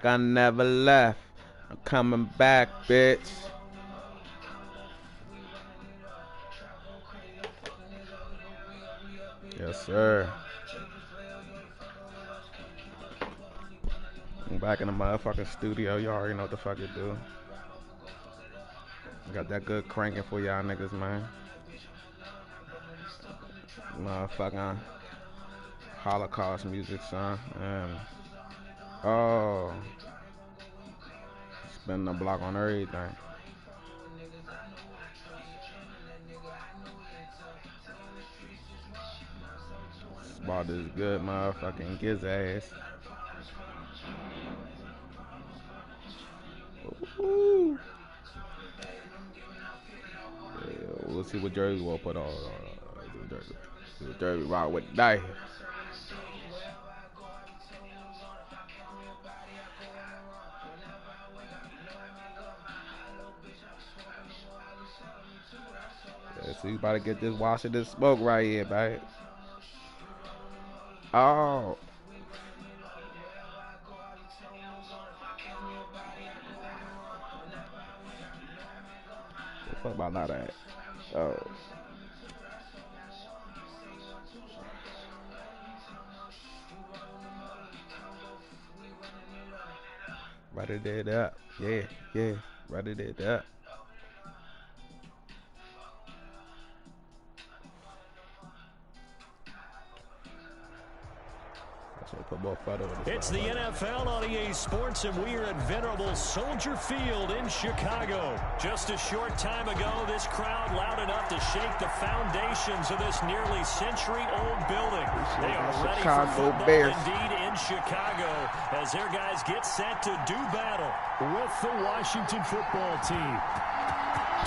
I never left. I'm coming back, bitch. Yes, sir. I'm back in the motherfucking studio. You already know what the fuck it do. Got that good cranking for y'all niggas, man. Motherfucking Holocaust music, son. And oh, spinning the block on everything. Spot is good, motherfucking giz ass. Ooh. Yeah, we'll see what jersey we'll put on. Jersey rock with die. Yeah, so you about to get this wash of this smoke right here, babe. Oh. What the fuck about not that? Oh. Right it up. Yeah, yeah. Right it up. It's the NFL on EA Sports, and we are at venerable Soldier Field in Chicago. Just a short time ago, this crowd loud enough to shake the foundations of this nearly century-old building. They are ready for football Bears. Indeed in Chicago as their guys get set to do battle with the Washington football team.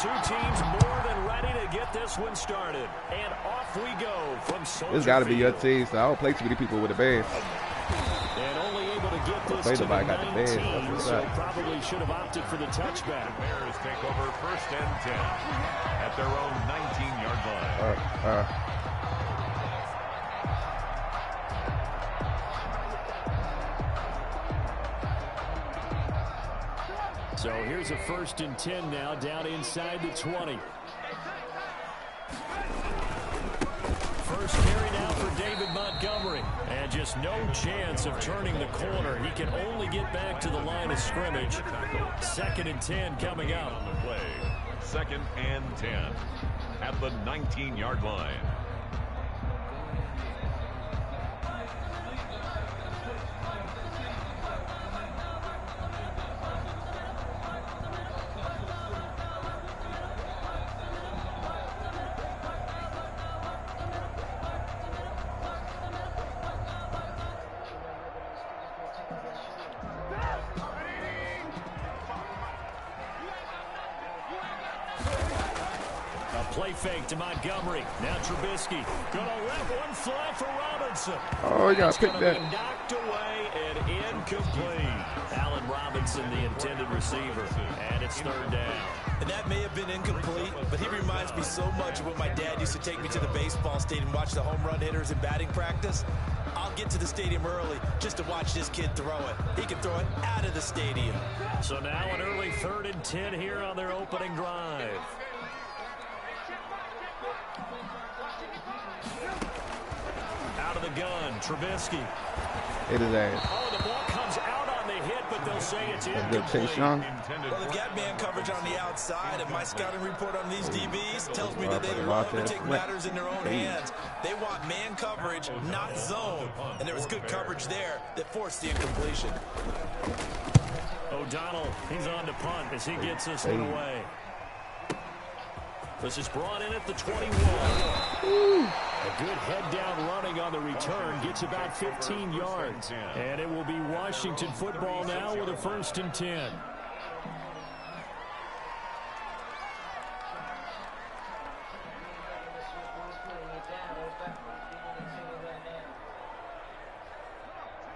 Two teams more than ready to get this one started. And off we go from Soldier It's got to be your Field. team, so I don't play too many people with the Bears. And only able to get this to the 19, so probably should have opted for the touchback. The Bears take over 1st and 10 at their own 19-yard line. So here's a 1st and 10 now, down inside the 20. First carry now for David Montgomery. And just no chance of turning the corner. He can only get back to the line of scrimmage. 2nd and 10 coming up. On the play, 2nd and 10 at the 19-yard line. Play fake to Montgomery. Now Trubisky gonna let one fly for Robinson. Oh, you gotta pick that. Knocked away and incomplete. Allen Robinson, the intended receiver, and it's 3rd down. And that may have been incomplete, but he reminds me so much of when my dad used to take me to the baseball stadium and watch the home run hitters in batting practice. I'll get to the stadium early just to watch this kid throw it. He can throw it out of the stadium. So now an early 3rd and 10 here on their opening drive. Out of the gun, Trubisky. It is ass. Oh, the ball comes out on the hit, but they'll say it's Good incomplete. Chase Young. Well, they've got man coverage on the outside, and my scouting report on these DBs tells me that they love to take matters in their own hands. They want man coverage, not zone, and there was good coverage there that forced the incompletion. O'Donnell, he's on to punt as he gets this one away. This is brought in at the 21. A good head-down running on the return. Gets about 15 yards. And it will be Washington football now with a 1st and 10.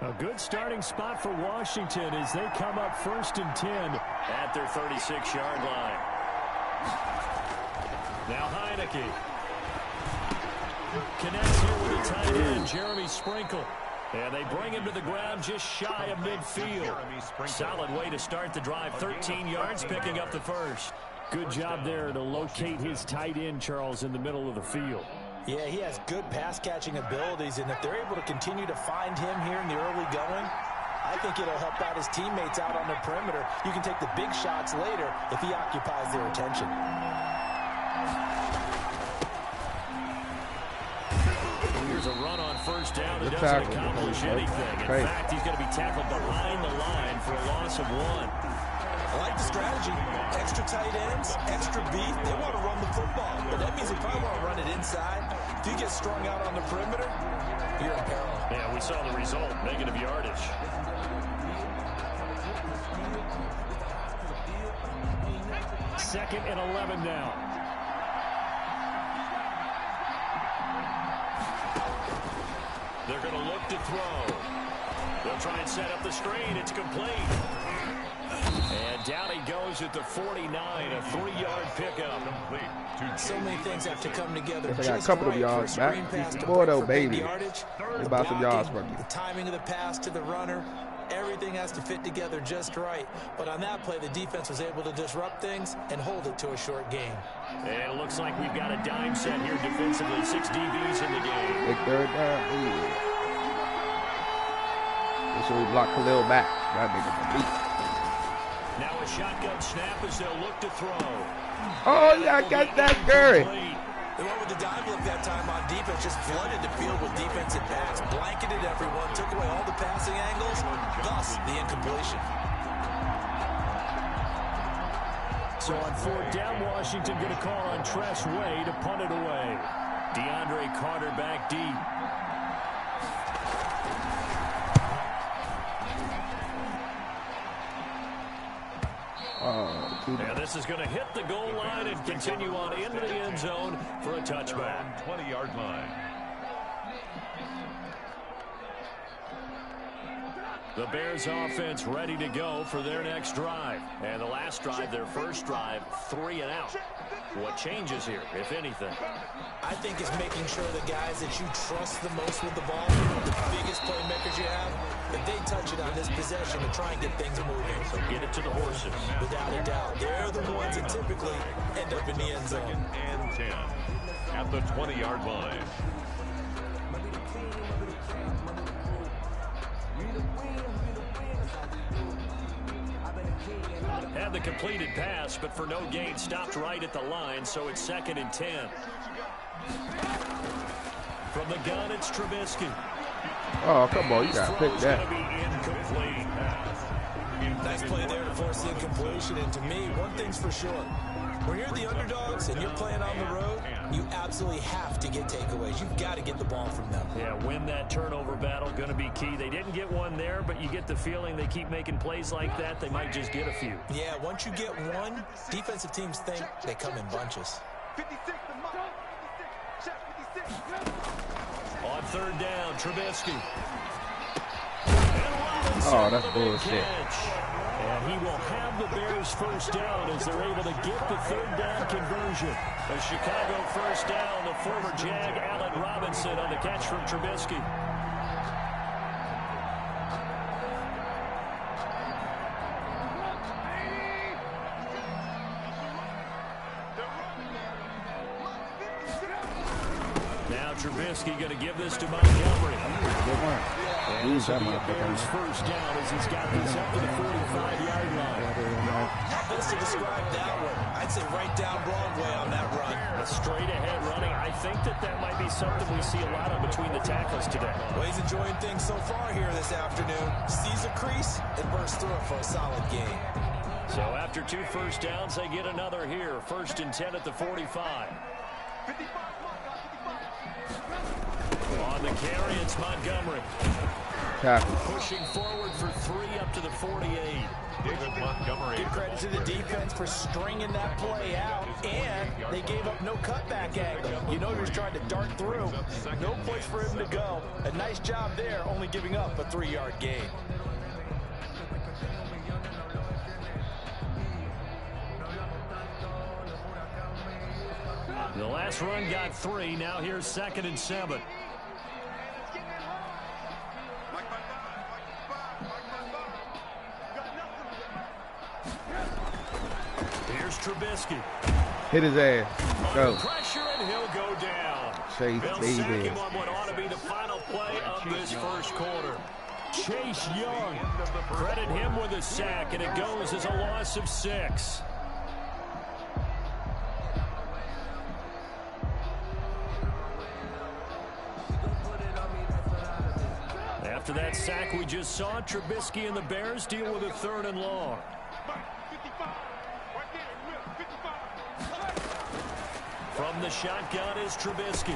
A good starting spot for Washington as they come up 1st and 10 at their 36-yard line. Now Heineke connects here with a tight end, Jeremy Sprinkle. And they bring him to the ground just shy of midfield. Solid way to start the drive. 13 yards, picking up the first. Good job there to locate his tight end, Charles, in the middle of the field. Yeah, he has good pass-catching abilities, and if they're able to continue to find him here in the early going, I think it'll help out his teammates out on the perimeter. You can take the big shots later if he occupies their attention. Here's a run on first down that doesn't accomplish anything. In fact, he's going to be tackled behind the line for a loss of 1. I like the strategy. Extra tight ends, extra beef. They want to run the football, but that means they probably want to run it inside. If you get strung out on the perimeter, you're in peril. Yeah, we saw the result. Negative yardage. Second and 11 now. They're going to look to throw. They'll try and set up the screen. It's complete. And down he goes at the 49, a 3-yard pickup. So many things have to come together. I got a couple of yards back. Boy, though, baby. It's about some yards from you. The timing of the pass to the runner. Everything has to fit together just right. But on that play, the defense was able to disrupt things and hold it to a short game. And it looks like we've got a dime set here defensively. 6 DBs in the game. Big third down. Make sure we block Khalil back. That nigga's a beast. Now a shotgun snap as they'll look to throw. Oh, yeah, I got that, Gary. They went with the dive look that time on defense, just flooded the field with defensive backs, blanketed everyone, took away all the passing angles, thus the incompletion. So on 4th down, Washington going to call on Tress Way to punt it away. DeAndre Carter back deep. And this is going to hit the goal line and continue on into the end zone for a touchback. 20-yard line. The Bears offense ready to go for their next drive. And the last drive, their first drive, 3 and out. What changes here, if anything? I think it's making sure the guys that you trust the most with the ball, the biggest playmakers you have, if they touch it on this possession to try and get things moving. So get it to the horses. Without a doubt. They're the ones that typically end up in the end zone. And 10 at the 20-yard line. Had the completed pass, but for no gain, stopped right at the line, so it's 2nd and 10. From the gun, it's Trubisky. Oh, come on, you got to pick that. Going to be incomplete. Nice play there to force the incompletion, and to me, one thing's for sure. When you're the underdogs and you're playing on the road, you absolutely have to get takeaways. You've got to get the ball from them. Yeah, win that turnover battle, going to be key. They didn't get one there, but you get the feeling they keep making plays like that, they might just get a few. Yeah, once you get one, defensive teams think they come in bunches. On 3rd down, Trubisky. Oh, that's bullshit. And he will have the Bears first down as they're able to get the 3rd down conversion. A Chicago first down, the former Jag Allen Robinson on the catch from Trubisky. Now Trubisky going to give this to Montgomery. And this will be a Bears first down as he's got this up to the 45-yard line. Best to describe that one. I'd say right down Broadway on that run. A straight-ahead running. I think that might be something we see a lot of between the tackles today. Well, he's enjoying things so far here this afternoon. Sees a crease and bursts through it for a solid gain. So after 2 first downs, they get another here. 1st and 10 at the 45. On the carry, it's Montgomery. Pushing forward for 3 up to the 48. David Montgomery. Give credit to the defense for stringing that play out, and they gave up no cutback angle. You know he was trying to dart through. No place for him to go. A nice job there, only giving up a 3-yard gain. The last run got 3. Now here's 2nd and 7. Here's Trubisky. Hit his ass. Go. Pressure, and he'll go down. Chase, They'll baby. sack him on what ought to be the final play of this first quarter. Chase Young. Credit him with a sack, and it goes as a loss of 6. After that sack we just saw, Trubisky and the Bears deal with a 3rd and long. From the shotgun is Trubisky.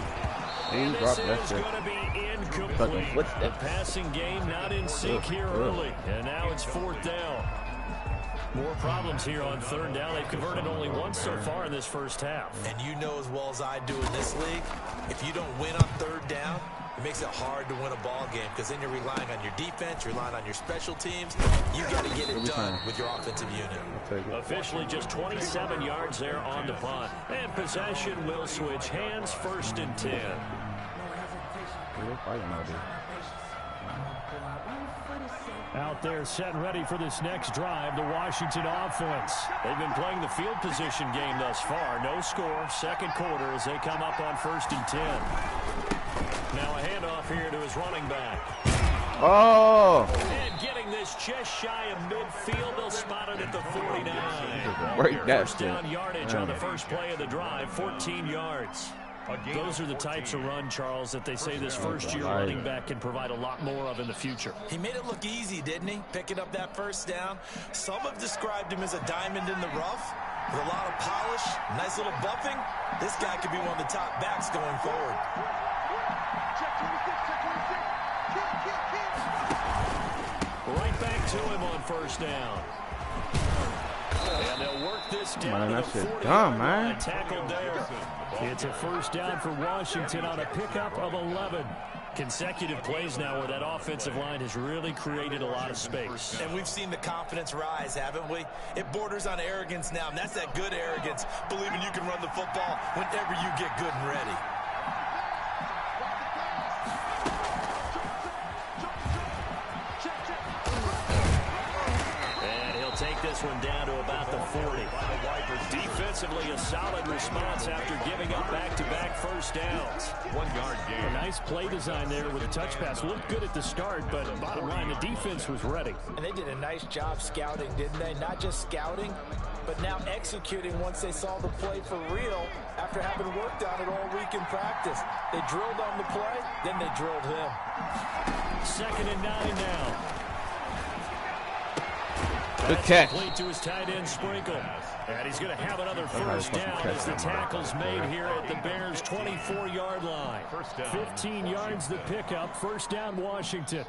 And this is going to be incomplete. The passing game not in sync here early. And now it's 4th down. More problems here on 3rd down. They've converted only once so far in this first half. And you know as well as I do in this league, if you don't win on 3rd down, it makes it hard to win a ball game because then you're relying on your defense, you're relying on your special teams. You got to get it done with your offensive unit. Officially just 27 yards there on the punt. And possession will switch hands, 1st and 10. Out there set and ready for this next drive, the Washington offense. They've been playing the field position game thus far. No score, 2nd quarter as they come up on 1st and 10. Now a handoff here to his running back. Oh! And getting this just shy of midfield, they'll spot it at the 49. Break that First down yardage on the first play of the drive, 14 yards. Those are the types of run, Charles, that they say this first-year running back can provide a lot more of in the future. He made it look easy, didn't he? Picking up that first down. Some have described him as a diamond in the rough with a lot of polish, nice little buffing. This guy could be one of the top backs going forward. Right back to him on 1st down. And they'll work this down to the 40-yard line. Tackled there. It's a 1st down for Washington on a pickup of 11. Consecutive plays now where that offensive line has really created a lot of space. And we've seen the confidence rise, haven't we? It borders on arrogance now, and that's that good arrogance, believing you can run the football whenever you get good and ready. Take this one down to about the 40. Defensively, a solid response after giving up back-to-back first downs. 1-yard gain. A nice play design there with a touch pass. Looked good at the start, but bottom line, the defense was ready. And they did a nice job scouting, didn't they? Not just scouting, but now executing once they saw the play for real after having worked on it all week in practice. They drilled on the play, then they drilled him. 2nd and 9 now. Good catch. Complete to his tight end, Sprinkle. And he's going to have another first down as the tackle's made here at the Bears' 24-yard line. 15 yards the pickup. 1st down, Washington.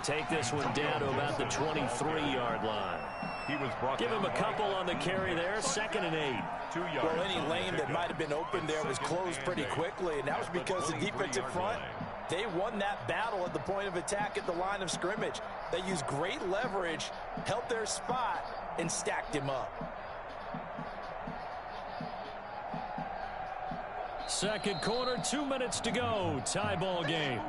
Take this one down to about the 23-yard line. Give him a couple on the carry there. 2nd and 8. 2 yards. Well, any lane that might have been open there was closed pretty quickly, and that was because the defensive front, they won that battle at the point of attack at the line of scrimmage. They used great leverage, held their spot, and stacked him up. 2nd quarter, 2 minutes to go. Tie ball game.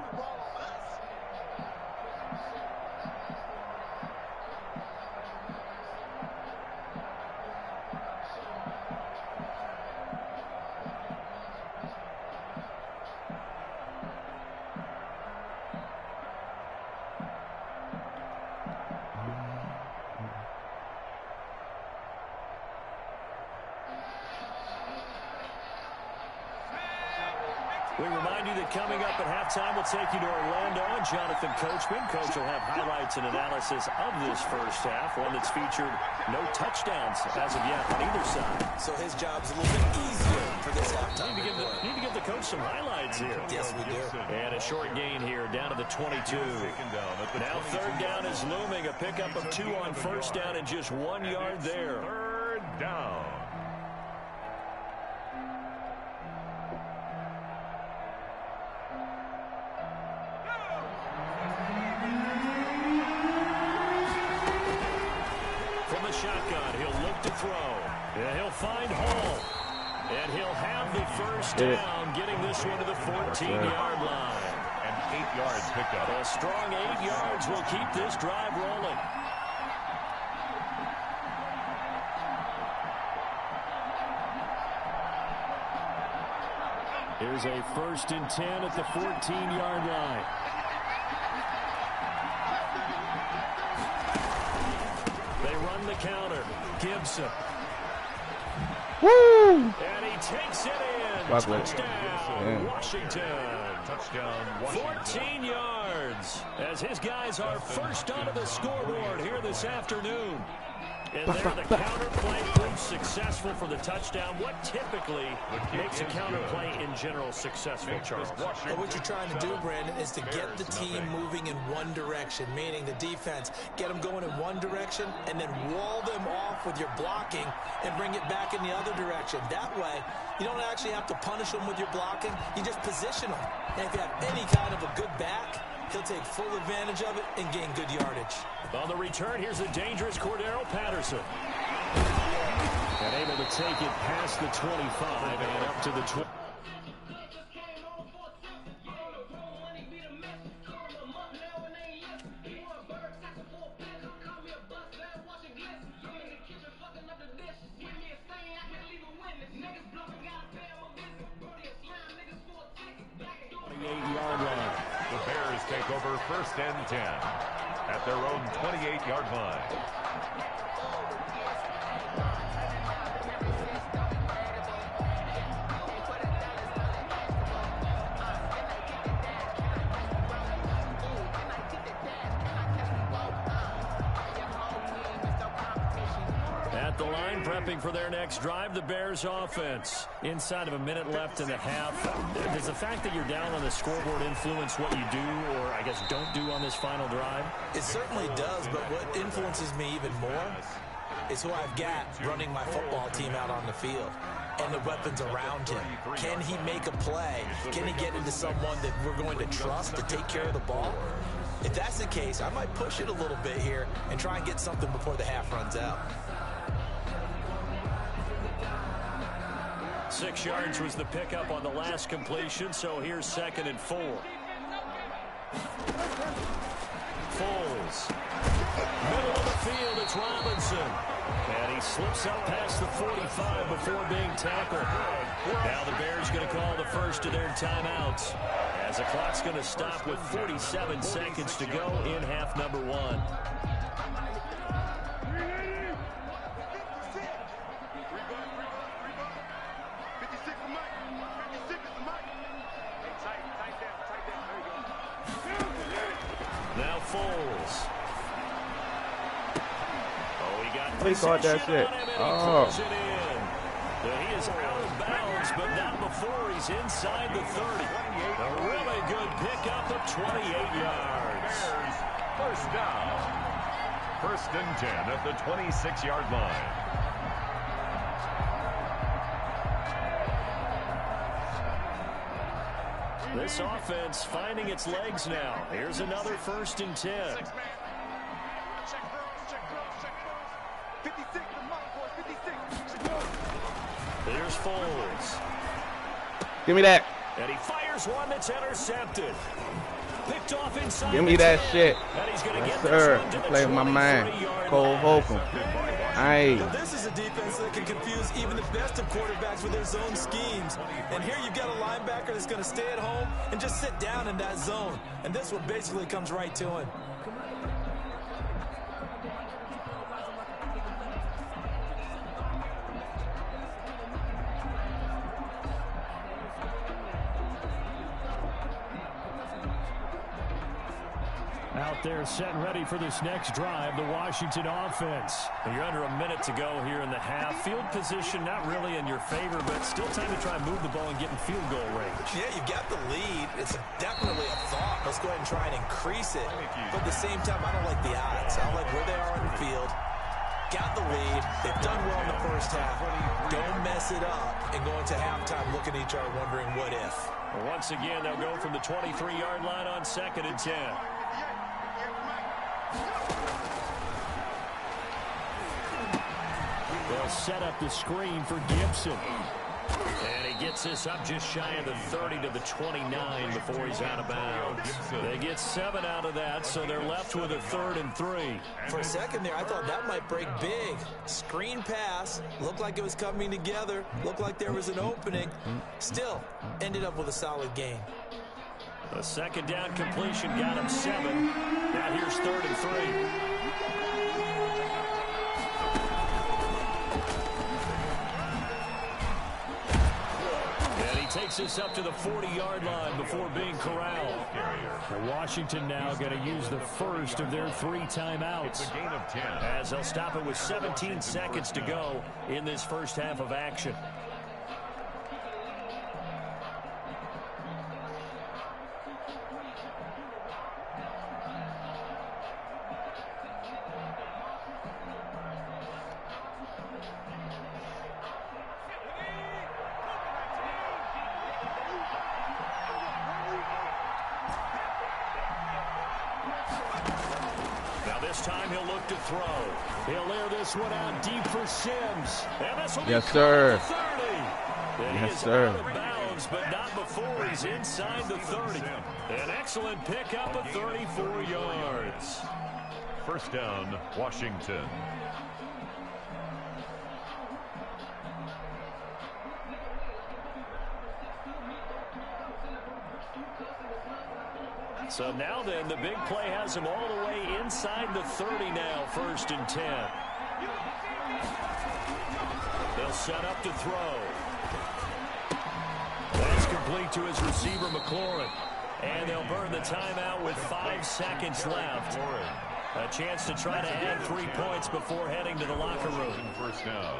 We remind you that coming up at halftime, we'll take you to Orlando and Jonathan Coachman. Coach will have highlights and analysis of this first half, one that's featured no touchdowns as of yet on either side. So his job's a little bit easier for this halftime. Need to give the coach some highlights here. Yes, we do. And a short gain here down to the 22. Now 3rd down is looming. A pickup of 2 on 1st down and just 1 yard there. 3rd down. shotgun. He'll look to throw. And he'll find Hall. And he'll have the first down, getting this one to the 14-yard line. And 8 yards picked up. A strong 8 yards will keep this drive rolling. Here's a 1st and 10 at the 14-yard line. They run the counter. Gibson. Woo! And he takes it in. Touchdown, Washington. Touchdown, Washington. 14 yards as his guys are first onto the scoreboard here this afternoon. And there the counter play proves successful for the touchdown. What typically makes a counter play in general successful, Charles? Well, what you're trying to do, Brandon, is to get the team moving in one direction, meaning the defense, get them going in one direction and then wall them off with your blocking and bring it back in the other direction. That way, you don't actually have to punish them with your blocking. You just position them. And if you have any kind of a good back, he'll take full advantage of it and gain good yardage. On the return, here's a dangerous Cordero Patterson. And able to take it past the 25 and up to the 20. Take over 1st and 10 at their own 28-yard line. At the line, prepping for their next drive, the Bears offense. Inside of a minute left in the half. Does the fact that you're down on the scoreboard influence what you do, or I guess don't do on this final drive? It certainly does, but what influences me even more is who I've got running my football team out on the field and the weapons around him. Can he make a play? Can he get into someone that we're going to trust to take care of the ball? If that's the case, I might push it a little bit here and try and get something before the half runs out. 6 yards was the pickup on the last completion, so here's 2nd and 4. Foles. Middle of the field, it's Robinson. And he slips up past the 45 before being tackled. Now the Bears going to call the first of their timeouts, as the clock's going to stop with 47 seconds to go in half number 1. Now Foles. Oh, he got He caught that shit. Oh. He is out of bounds, but not before he's inside the 30. A really good pickup of 28 yards. First down. 1st and 10 at the 26-yard line. This offense finding its legs now. Here's another 1st and 10. Here's Foles. Give me that. And he fires one that's intercepted. Picked off inside. Give me that shit. And he's gonna Yes, get sir. this one to the Play with my man. 23-yard Cole line. Holcomb. Aye. Now, this is a defense that can confuse even the best of quarterbacks with their zone schemes. And here you've got a linebacker that's going to stay at home and just sit down in that zone. And this one basically comes right to him. Out there set and ready for this next drive, the Washington offense. You're under a minute to go here in the half. Field position not really in your favor, but still time to try and move the ball and get in field goal range. Yeah, you've got the lead. It's definitely a thought. Let's go ahead and try and increase it. But at the same time, I don't like the odds. I don't like where they are on the field. Got the lead. They've done well in the first half. Don't mess it up and go into halftime looking at each other wondering what if. Well, once again, they'll go from the 23-yard line on 2nd and 10. They'll set up the screen for Gibson. And he gets this up just shy of the 30 to the 29 before he's out of bounds. They get 7 out of that, so they're left with a 3rd and 3. For a second there, I thought that might break big. Screen pass. Looked like it was coming together. Looked like there was an opening. Still, ended up with a solid gain. The 2nd down completion got him 7. Now here's 3rd and 3. Takes us up to the 40-yard line before being corralled. Washington now going to use the first of their 3 timeouts, as they'll stop it with 17 seconds to go in this first half of action. This time he'll look to throw. He'll air this one out deep for Sims. And this will be yes, sir. 30. Yes, sir. Out of bounds, but not before he's inside the 30. An excellent pickup of 34 yards. First down, Washington. So now then, the big play has him all the way inside the 30 now, 1st and 10. They'll set up to throw. That's complete to his receiver, McLaurin. And they'll burn the timeout with 5 seconds left. A chance to try to add 3 points before heading to the locker room. First down.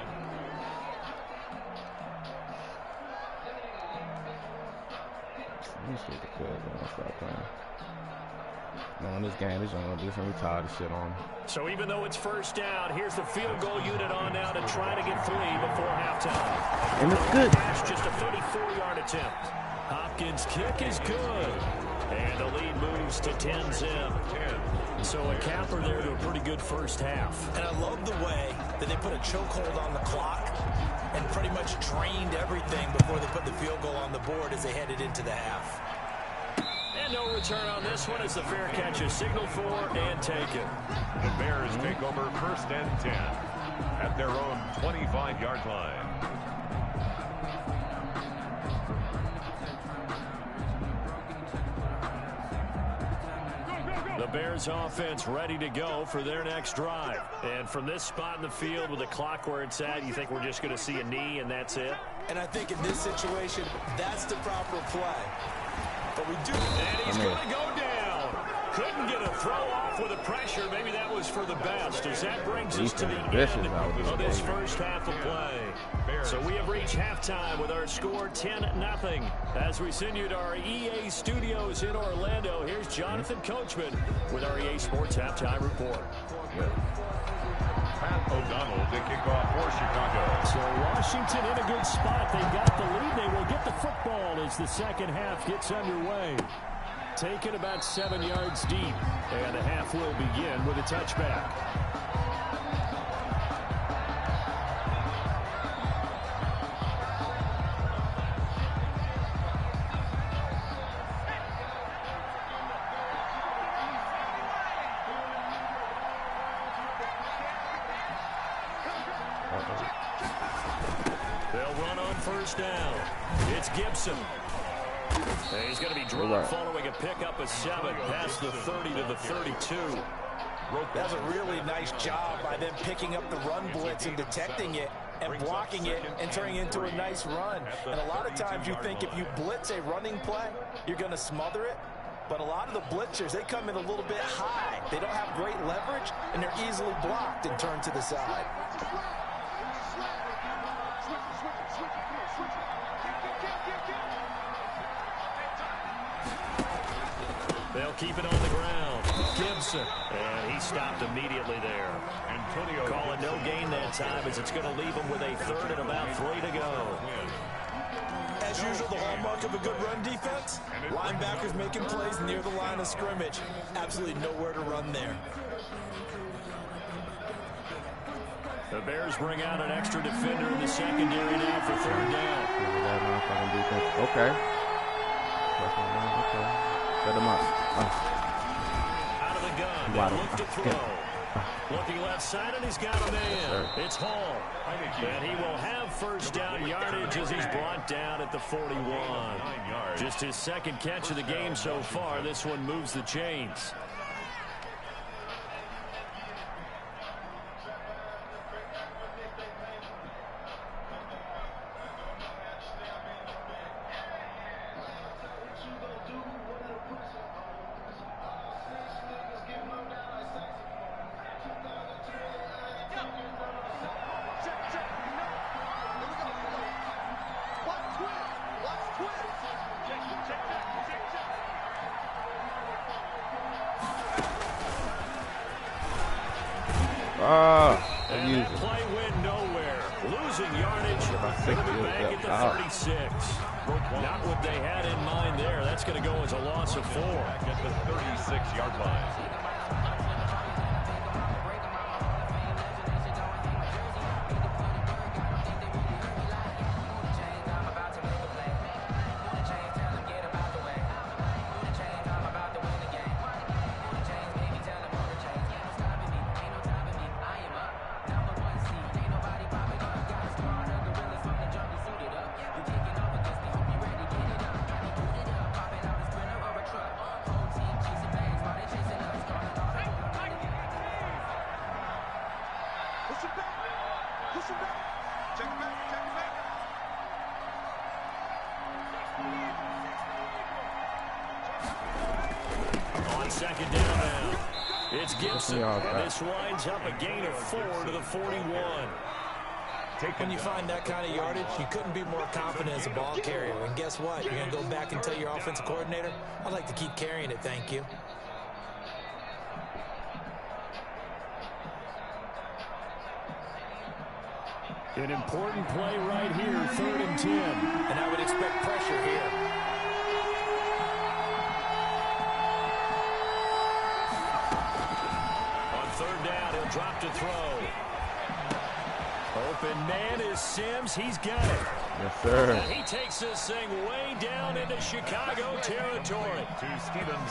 On this game, this young dude really tired of shit on. So even though it's first down, here's the field goal unit on now to try to get 3 before halftime. And it's good. Just a 34-yard attempt. Hopkins' kick is good. And the lead moves to 10-zip. So a capper there to a pretty good first half. And I love the way that they put a chokehold on the clock and pretty much drained everything before they put the field goal on the board as they headed into the half. And no return on this one as the fair catch is signaled for and taken. The Bears take over 1st and 10 at their own 25-yard line. The Bears offense ready to go for their next drive. And from this spot in the field with the clock where it's at, you think we're just going to see a knee and that's it? And I think in this situation, that's the proper play. But we do. And he's going to go down. Couldn't get a throw off with the pressure. Maybe that was for the best. As that brings us to the end of this first half of play. So we have reached halftime with our score 10-0. As we send you to our EA studios in Orlando, here's Jonathan Coachman with our EA Sports Halftime Report. Pat O'Donnell to kick off for Chicago. So Washington in a good spot. They got the lead. They will get the football as the second half gets underway. Taken about 7 yards deep. And the half will begin with a touchback. They'll run on first down. It's Gibson. And he's going to be drawn following a pickup of 7 past the 30 to the 32. That's a really nice job by them picking up the run blitz and detecting it and blocking it and turning it into a nice run. And a lot of times you think if you blitz a running play, you're going to smother it. But a lot of the blitzers, they come in a little bit high. They don't have great leverage, and they're easily blocked and turned to the side. They'll keep it on the ground. Gibson. And he stopped immediately there. Antonio calling no gain that time as it's going to leave him with a 3rd and about 3 to go. As usual, the hallmark of a good run defense, linebackers making plays near the line of scrimmage. Absolutely nowhere to run there. The Bears bring out an extra defender in the secondary now for third down. Okay. Set him up. Out of the gun. They look to throw. Looking left side, and he's got a man. It's Hall. And he will have first down yardage as he's brought down at the 41. Just his second catch of the game so far. This one moves the chains. And that play went nowhere. Losing yardage. Back at the 36. Not what they had in mind there. That's going to go as a loss of 4. At the 36-yard line. Second down now. It's Gibson. And this winds up a gain of 4 to the 41. When you find that kind of yardage, you couldn't be more confident as a ball carrier. And guess what? You're going to go back and tell your offensive coordinator, I'd like to keep carrying it, thank you. An important play right here, 3rd and 10. And I would expect pressure here. Third down, he'll drop to throw. Open man is Sims. He's got it. Yes, sir. And he takes this thing way down into Chicago territory.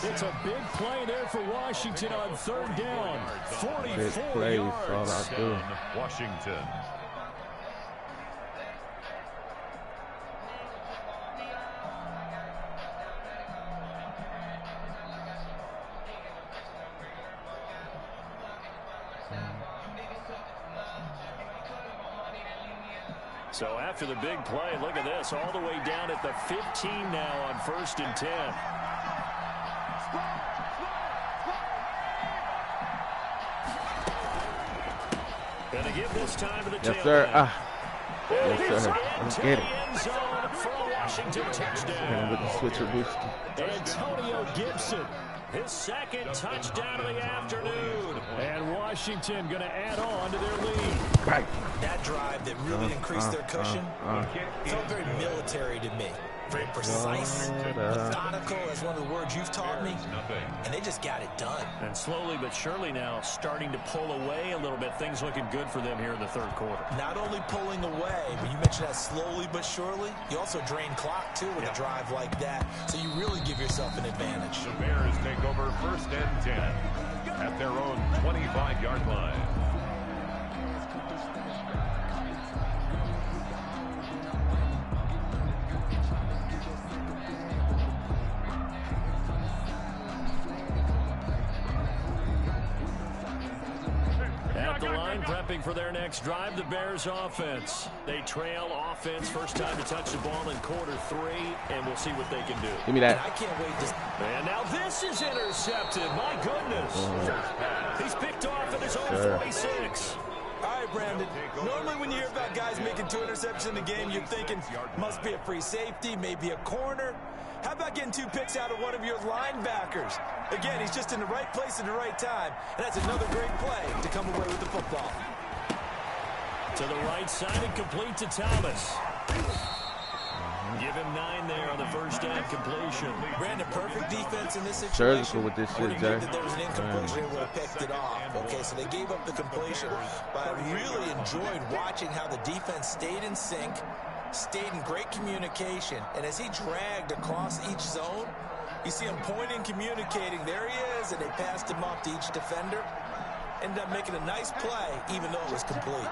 It's a big play there for Washington on third down. 44 yards. Washington. So after the big play, look at this, all the way down at the 15 now on 1st and 10. Gonna give this time to the yes, sir. Yes, sir. Let's get it. End zone for a Washington touchdown. With the switcher boost. Antonio Gibson, his second touchdown of the afternoon. And Washington going to add on to their lead. Right. That drive that really increased their cushion felt very military to me. Very precise, methodical, as one of the words you've taught me. And they just got it done. And slowly but surely now starting to pull away a little bit. Things looking good for them here in the third quarter. Not only pulling away, but you mentioned that slowly but surely. You also drain clock, too, with a drive like that. So you really give yourself an advantage. The Bears take over 1st and 10 at their own 25-yard line. At the line, prepping for their next drive, the Bears offense. They trail offense, first time to touch the ball in quarter 3, and we'll see what they can do. Give me that. I can't wait to... And now this is intercepted. My goodness. He's picked off at his own 46. All right, Brandon. Normally when you hear about guys making 2 interceptions in the game, you're thinking, must be a free safety, maybe a corner. How about getting 2 picks out of one of your linebackers? Again, he's just in the right place at the right time, and that's another great play to come away with the football. To the right side and complete to Thomas. Give him 39 there on the first down completion. Brandon, perfect defense in this situation. Surgical with this shit, Jay. There was an incompletion, they would have picked it off. Okay, so they gave up the completion. But I really enjoyed watching how the defense stayed in sync, stayed in great communication, and as he dragged across each zone, you see him pointing, communicating. There he is, and they passed him off to each defender. Ended up making a nice play, even though it was complete.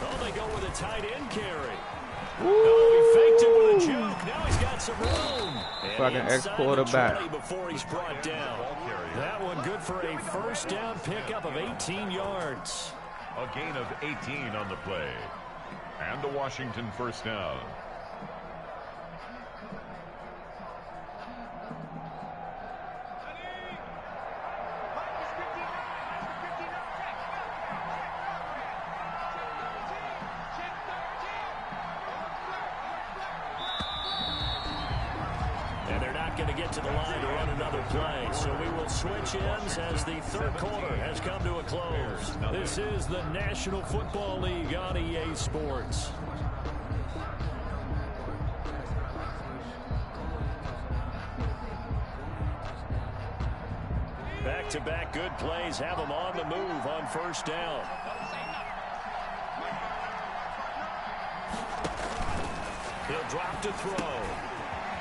Oh, they go with a tight end carry. Oh, he faked it with a joke. Now he's got some room. Fucking ex-quarterback. Before he's brought down. That one good for a first down pickup of 18 yards. A gain of 18 on the play. And a Washington first down. Going to get to the line to run another play. So we will switch ends as the third quarter has come to a close. This is the National Football League on EA Sports. Back-to-back good plays have them on the move on first down. He'll drop to throw.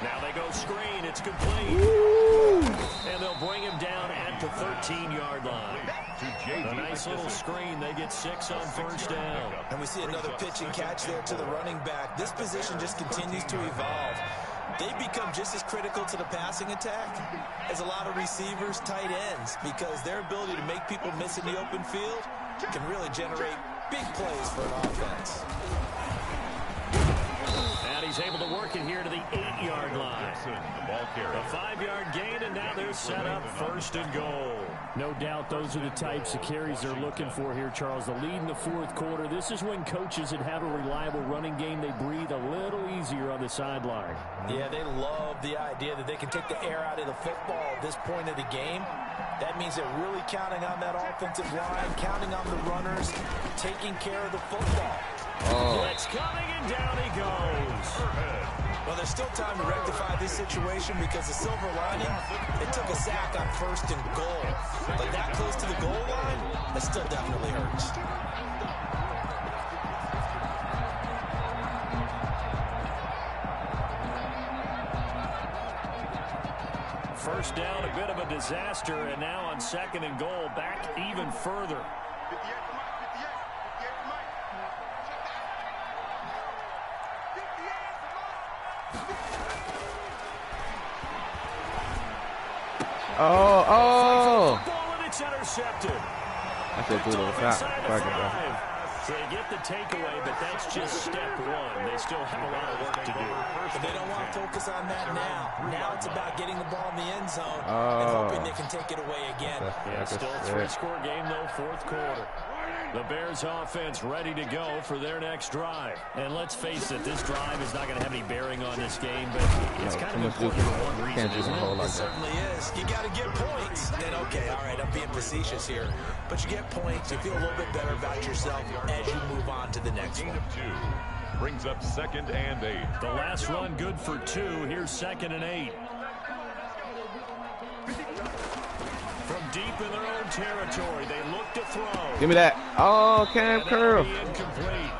Now they go screen. It's complete. Woo! And they'll bring him down at the 13-yard line. A nice little screen. They get 6 on first down. And we see another pitch and catch there to the running back. This position just continues to evolve. They become just as critical to the passing attack as a lot of receivers, tight ends, because their ability to make people miss in the open field can really generate big plays for an offense. And he's able to work it here to the 8-yard line. The ball carry. A 5-yard gain, and now they're set up first and goal. No doubt those are the types of carries they're looking for here, Charles. The lead in the fourth quarter. This is when coaches that have a reliable running game, they breathe a little easier on the sideline. Yeah, they love the idea that they can take the air out of the football at this point of the game. That means they're really counting on that offensive line, counting on the runners, taking care of the football. Blitz coming, and down he goes. Well, there's still time to rectify this situation because the silver lining, they took a sack on first and goal. But that close to the goal line, that still definitely hurts. First down, a bit of a disaster, and now on second and goal, back even further. Oh. Ball, and it's intercepted. I said do the shot. So they get the takeaway, but that's just step one. They still have a lot of work to do. But they don't want to focus on that now. Now it's about getting the ball in the end zone and hoping they can take it away again. Yeah, still a 3-score game, though, fourth quarter. The Bears offense ready to go for their next drive. And let's face it, this drive is not going to have any bearing on this game, but it's kind of important for one reason, isn't it? It certainly is. You got to get points. And okay, all right, I'm being facetious here. But you get points, you feel a little bit better about yourself as you move on to the next one. Brings up 2nd and 8. The last run good for 2. Here's 2nd and 8. From deep in their own territory, they look to throw. Give me that. Oh, Cam curl. Incomplete.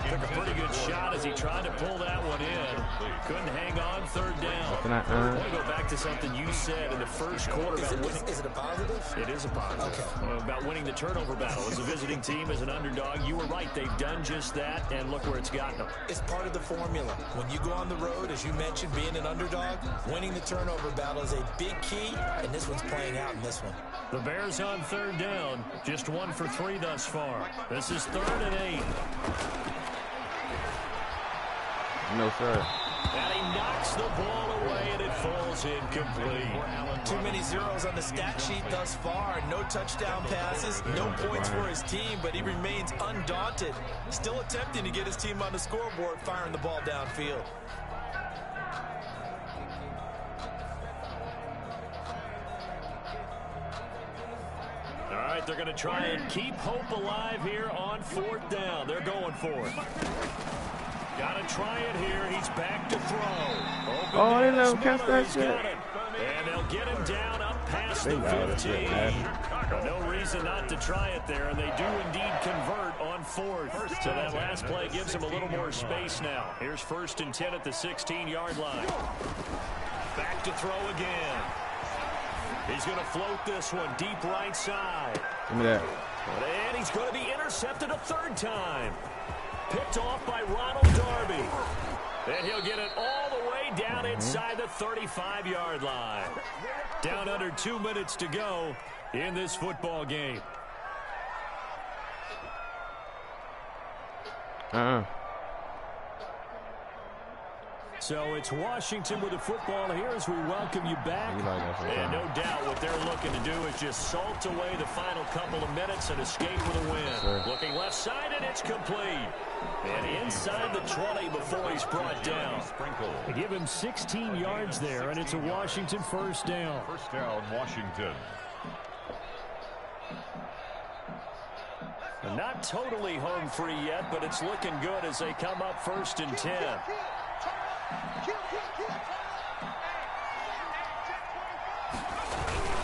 Took a pretty good shot as he tried to pull that one in. Couldn't hang on, third down. I want to go back to something you said in the first quarter. Is it a positive? It is a positive. Okay. About winning the turnover battle. As a visiting team, as an underdog, you were right. They've done just that, and look where it's gotten them. It's part of the formula. When you go on the road, as you mentioned, being an underdog, winning the turnover battle is a big key, and this one's playing out in this one. The Bears on third down. Just 1 for 3 thus far. This is 3rd and 8. No, sir. And he knocks the ball away, and it falls incomplete. Too many zeros on the stat sheet thus far. No touchdown passes, no points for his team, but he remains undaunted. Still attempting to get his team on the scoreboard, firing the ball downfield. All right, they're going to try and keep hope alive here on 4th down. They're going for it. Got to try it here. He's back to throw. Oh, they let him catch that shit. And they'll get him down up past the 15. Well, no reason not to try it there, and they do indeed convert on fourth. So that last play gives them a little more space now. Here's 1st and 10 at the 16-yard line. Back to throw again. He's going to float this one deep right side. Give me that. And he's going to be intercepted a 3rd time. Picked off by Ronald Darby. And he'll get it all the way down inside the 35-yard line. Down under 2 minutes to go in this football game. So it's Washington with the football here as we welcome you back. And no doubt what they're looking to do is just salt away the final couple of minutes and escape with a win. Looking left side, and it's complete. And inside the 20 before he's brought down. They give him 16 yards there, and it's a Washington 1st down. 1st down, Washington. Not totally home free yet, but it's looking good as they come up 1st and 10.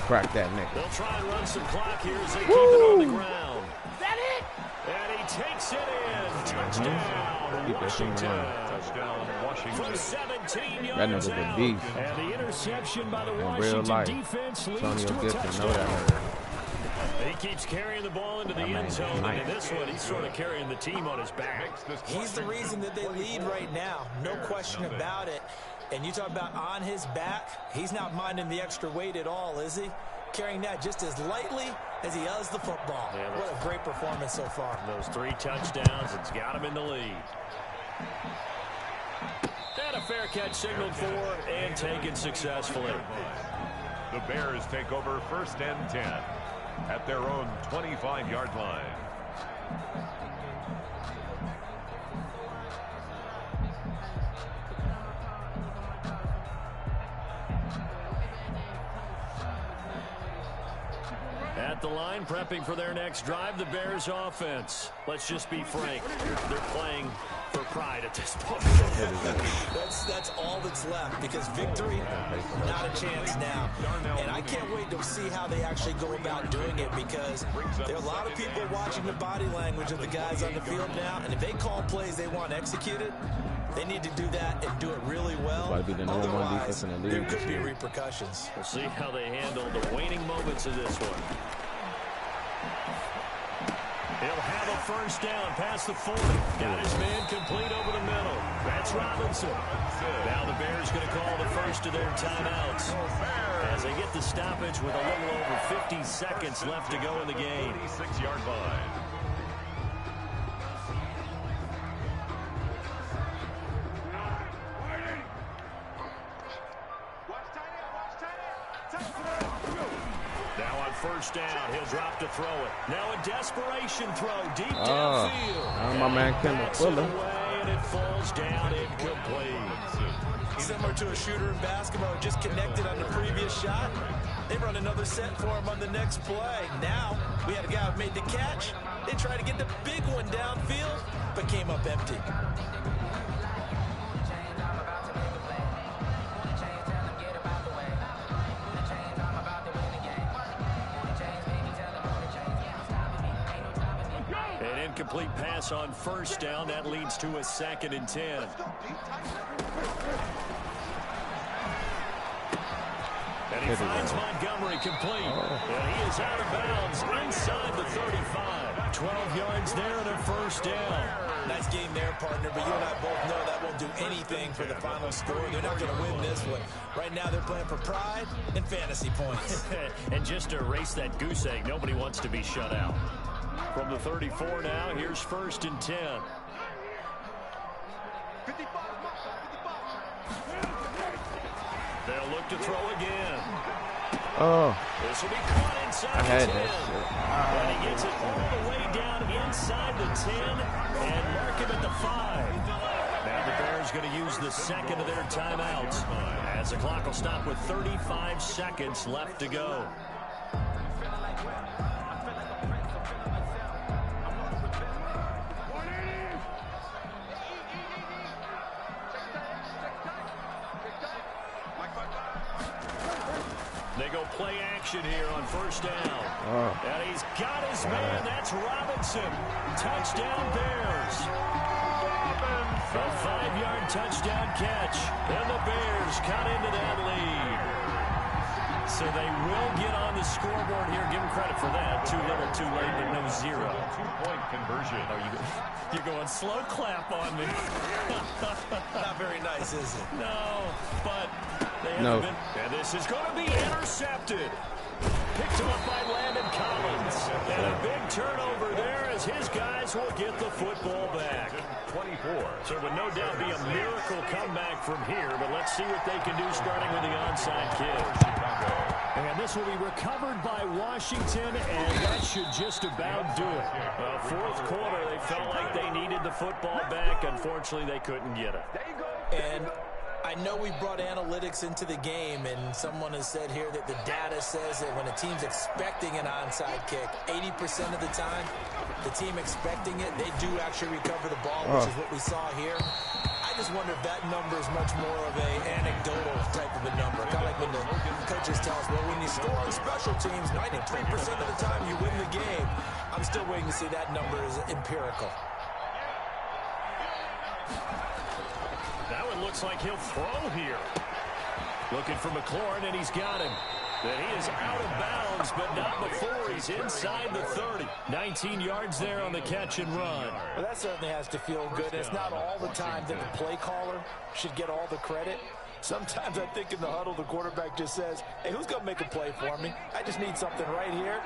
Crack that nigga. They'll try and run some clock here as they keep it on the ground. That it? And he takes it in. Touchdown, Washington. Touchdown, Washington. From 17 That yards nigga's a out. beast. And the interception by the In real Washington life. defense leads Antonio to a Gibson, know touchdown. that. He keeps carrying the ball into the end zone, and in this one, he's sort of carrying the team on his back. He's the reason that they lead right now. No question about it. And you talk about on his back, he's not minding the extra weight at all, is he? Carrying that just as lightly as he does the football. Yeah, what a great performance so far. Those 3 touchdowns, it's got him in the lead. And a fair catch signaled for and taken successfully. The Bears take over 1st and 10 at their own 25-yard line. At the line, prepping for their next drive, the Bears offense. Let's just be frank. They're playing for pride at this point. That's all that's left, because victory, not a chance now. And I can't wait to see how they actually go about doing it, because there are a lot of people watching the body language of the guys on the field now, and if they call plays they want executed, they need to do that and do it really well. Otherwise, there could be repercussions. We'll see how they handle the waning moments of this one. He'll have a 1st down past the 40. Got his man complete over the middle. That's Robinson. Now the Bears going to call the first of their timeouts as they get the stoppage with a little over 50 seconds left to go in the game. 86-yard line. Now on 1st down, he'll drop to throw it. Now a desperation throw deep downfield. My man Kendall Fuller. Away, and it falls down incomplete. Similar to a shooter in basketball, just connected on the previous shot. They run another set for him on the next play. Now we had a guy who made the catch. They tried to get the big one downfield, but came up empty. Incomplete pass on 1st down. That leads to a 2nd and 10. And he finds Montgomery complete. And he is out of bounds inside the 35. 12 yards there and a 1st down. Nice game there, partner, but you and I both know that won't do anything for the final score. They're not going to win this one. Right now they're playing for pride and fantasy points. And just to erase that goose egg, nobody wants to be shut out. From the 34 now, here's 1st and 10. They'll look to throw again. Oh. This will be caught inside I had the 10. that shit. And he gets it all the way down inside the 10 and mark him at the 5. Now the Bears going to use the 2nd of their timeouts as the clock will stop with 35 seconds left to go. They go play action here on first down. And he's got his man. That's Robinson. Touchdown Bears. A 5-yard touchdown catch. And the Bears cut into that lead. So they will get on the scoreboard here. Give them credit for that. Too little, too late, but no zero. 2-point conversion. You're going slow clap on me. Not very nice, is it? No, but they haven't been. And this is going to be intercepted. Picked him up by Landon Collins. And a big turnover there as his guys will get the football back. 24. So it would no doubt be a miracle comeback from here, but let's see what they can do starting with the onside kick. And this will be recovered by Washington, and that should just about do it. Fourth quarter, they felt like they needed the football back. Unfortunately, they couldn't get it. And I know we brought analytics into the game, and someone has said here that the data says that when a team's expecting an onside kick, 80% of the time, the team expecting it, they do actually recover the ball, which is what we saw here. I just wonder if that number is much more of an anecdotal type of a number. Kind of like when the coaches tell us, well, when you score on special teams, 93% of the time you win the game. I'm still waiting to see that number is empirical. That one looks like he'll throw here. Looking for McLaurin, and he's got him. But he is out of bounds, but not before he's inside the 30. 19 yards there on the catch and run. Well, that certainly has to feel good. It's not all the time that the play caller should get all the credit. Sometimes I think in the huddle, the quarterback just says, hey, who's going to make a play for me? I just need something right here.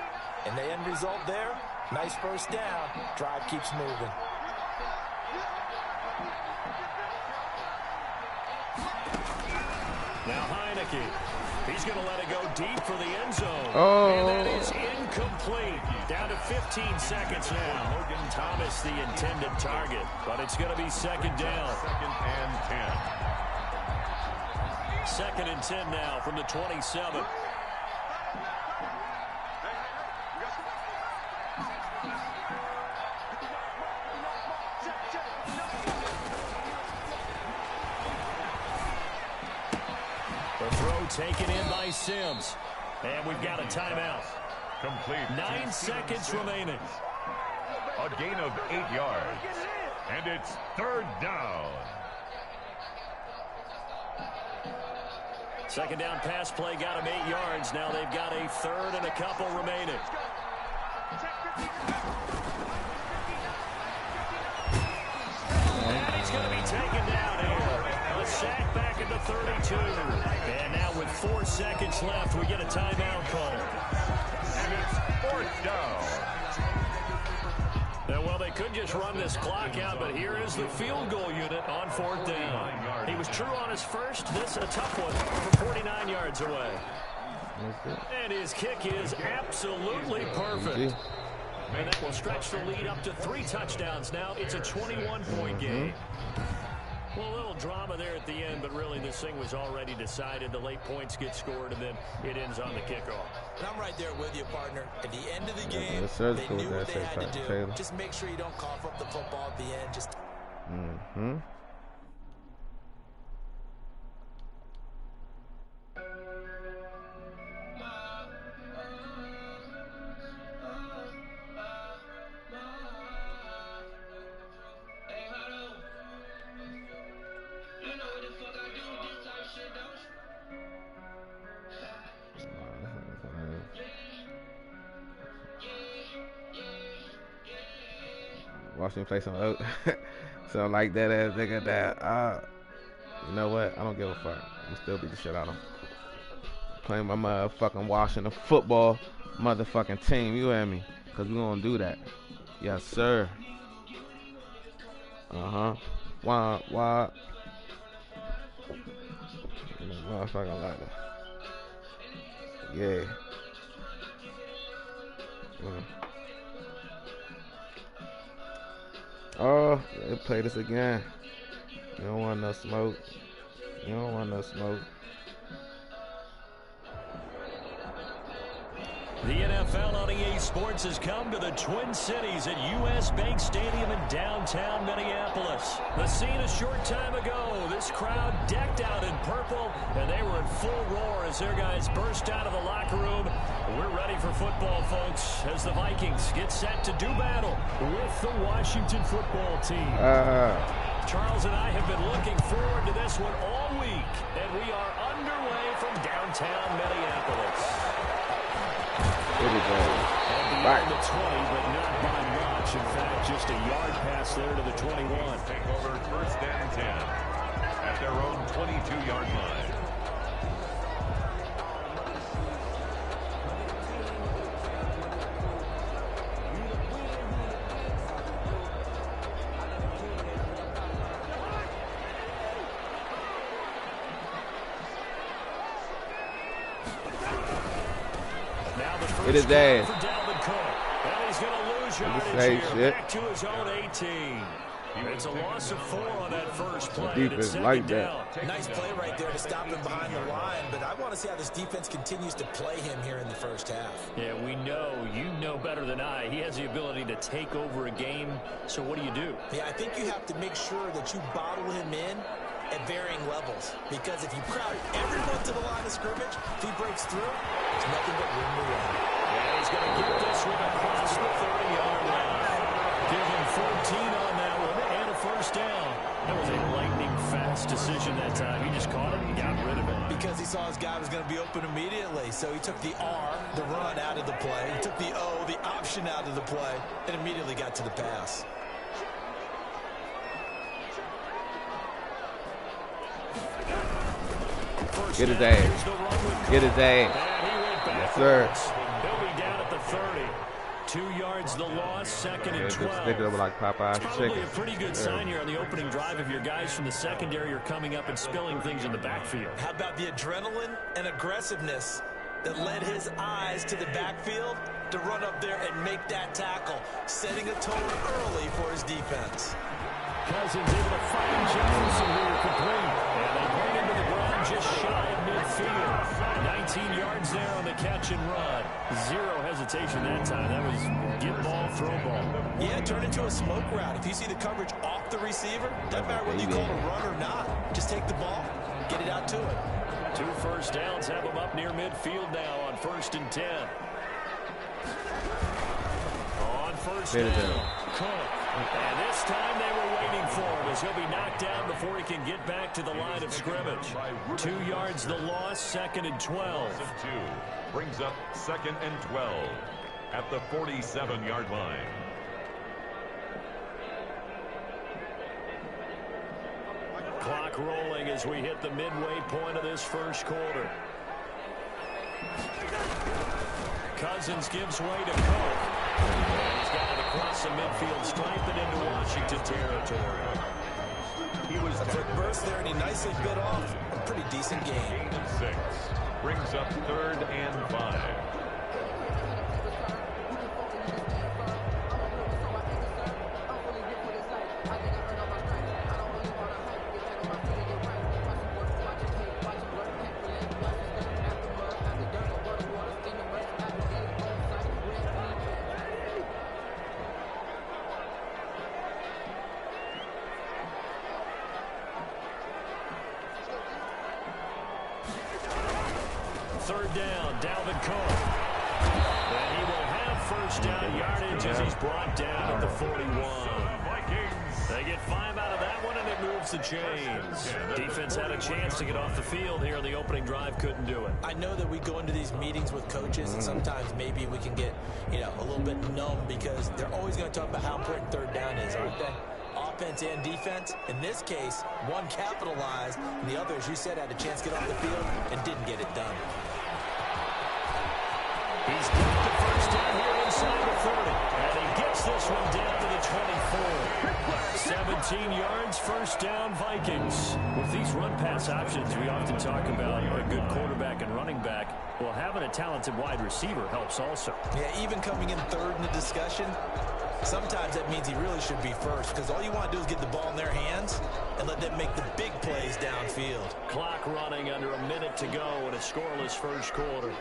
And the end result there, nice first down. Drive keeps moving. Now Heineke. He's going to let it go deep for the end zone. Oh. And that is incomplete. Down to 15 seconds now. Logan Thomas, the intended target. But it's going to be second down. Second and 10. Second and 10 now from the 27. The throw taken in by Sims. And we've got a timeout. Complete. 9 seconds remaining. A gain of 8 yards. And it's third down. Second down pass play got him 8 yards. Now they've got a third and a couple remaining. And he's going to be taken down here. A sack back at the 32. And now with 4 seconds left, we get a timeout call. And it's fourth down. And well, they could just run this clock out, but here is the field goal unit on fourth down. He was true on his first. This a tough one from 49 yards away. And his kick is absolutely perfect. And that will stretch the lead up to 3 touchdowns now. It's a 21-point game. Well, a little drama there at the end, but really this thing was already decided. The late points get scored, and then it ends on the kickoff. And I'm right there with you, partner. At the end of the game, they knew what they had to do. Just make sure you don't cough up the football at the end. Just. Watch me play some something like that ass nigga that you know what? I don't give a fuck. I'm still beat the shit out of him. Playing my motherfucking Washington football motherfucking team, you hear me? Cause we gonna do that. Yes, sir. Why? Motherfucking like that. Yeah. Oh, they play this again. You don't want no smoke. You don't want no smoke. The NFL on EA Sports has come to the Twin Cities at U.S. Bank Stadium in downtown Minneapolis. The scene a short time ago. This crowd decked out in purple, and they were in full roar as their guys burst out of the locker room. We're ready for football, folks, as the Vikings get set to do battle with the Washington football team. Charles and I have been looking forward to this one all week, and we are underway from downtown Minneapolis. And beyond the 20, but not by much. In fact, just a yard pass there to the 21. Take over first and 10 at their own 22-yard line. It is there. And he's going to lose yardage here, back to his own 18. It's a loss of 4 on that first play. Defense like that. Nice play right there to stop him behind the line, but I want to see how this defense continues to play him here in the first half. Yeah, we know, you know better than I, he has the ability to take over a game, so what do you do? Yeah, I think you have to make sure that you bottle him in at varying levels, because if you crowd everyone to the line of scrimmage, if he breaks through, there's nothing but room to run. Yeah, he's going to get this one across the 30-yard line. Give him 14 on that one and a first down. That was a lightning-fast decision that time. He just caught it and got rid of it. Because he saw his guy was going to be open immediately, so he took the R, the run, out of the play. He took the O, the option, out of the play, and immediately got to the pass. Get his ass. Get his ass. Yes, sir. He'll be down at the 30. 2 yards the loss, second and 12. Just stick it over like Popeye's Probably chicken. a pretty good sign here on the opening drive if your guys from the secondary are coming up and spilling things in the backfield. How about the adrenaline and aggressiveness that led his eyes to the backfield to run up there and make that tackle, setting a tone early for his defense. Cousins able to find Jefferson here complete. And they bring him to the ground just shy of midfield. 19 yards there on the catch and run. Zero hesitation that time. That was get ball, throw ball. Yeah, turn into a smoke route. If you see the coverage off the receiver, doesn't matter whether you call it a run or not. Just take the ball, get it out to him. 2 first downs have him up near midfield now on 1st and 10. On first down, Cook. And this time they were waiting for him as he'll be knocked down before he can get back to the line of scrimmage. 2 yards the loss, second and 12. Brings up second and 12 at the 47-yard line. Clock rolling as we hit the midway point of this first quarter. Cousins gives way to Cook. He's got it across the midfield stripe and into Washington territory. He was a quick burst there, and he nicely bit off a pretty decent game. 6 brings up 3rd and 5. Third down, Dalvin Cook. And he will have first down yardage as he's brought down at the 41. They get 5 out of that one, and it moves the chains. Defense had a chance to get off the field here on the opening drive, couldn't do it. I know that we go into these meetings with coaches, and sometimes maybe we can get, a little bit numb because they're always going to talk about how important third down is, aren't they? Offense and defense. In this case, one capitalized, and the other, as you said, had a chance to get off the field and didn't get it done. He's got the first down here inside the 30. And he gets this one down to the 24. 17 yards, first down, Vikings. With these run-pass options, we often talk about a good quarterback and running back. Well, having a talented wide receiver helps also. Yeah, even coming in third in the discussion, sometimes that means he really should be first, because all you want to do is get the ball in their hands and let them make the big plays downfield. Clock running under a minute to go in a scoreless first quarter.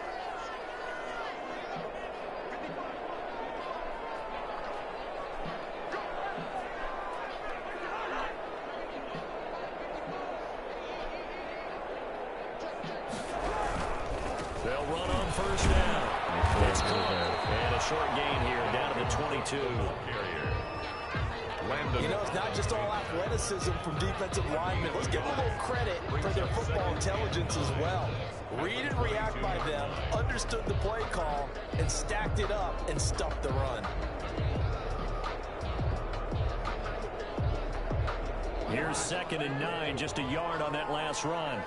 They'll run on first down. It's caught. And a short gain here down to the 22. You know, it's not just all athleticism from defensive linemen. Let's give them a little credit for their football intelligence as well. Read and react by them, understood the play call, and stacked it up and stuffed the run. Here's 2nd and 9, just a yard on that last run.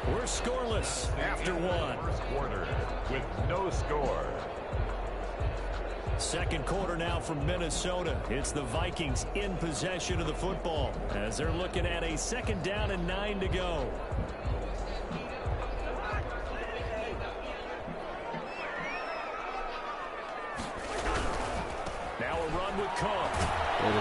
We're scoreless after one. First quarter with no score. Second quarter now from Minnesota. It's the Vikings in possession of the football as they're looking at a 2nd down and 9 to go. Now a run with Cook. And the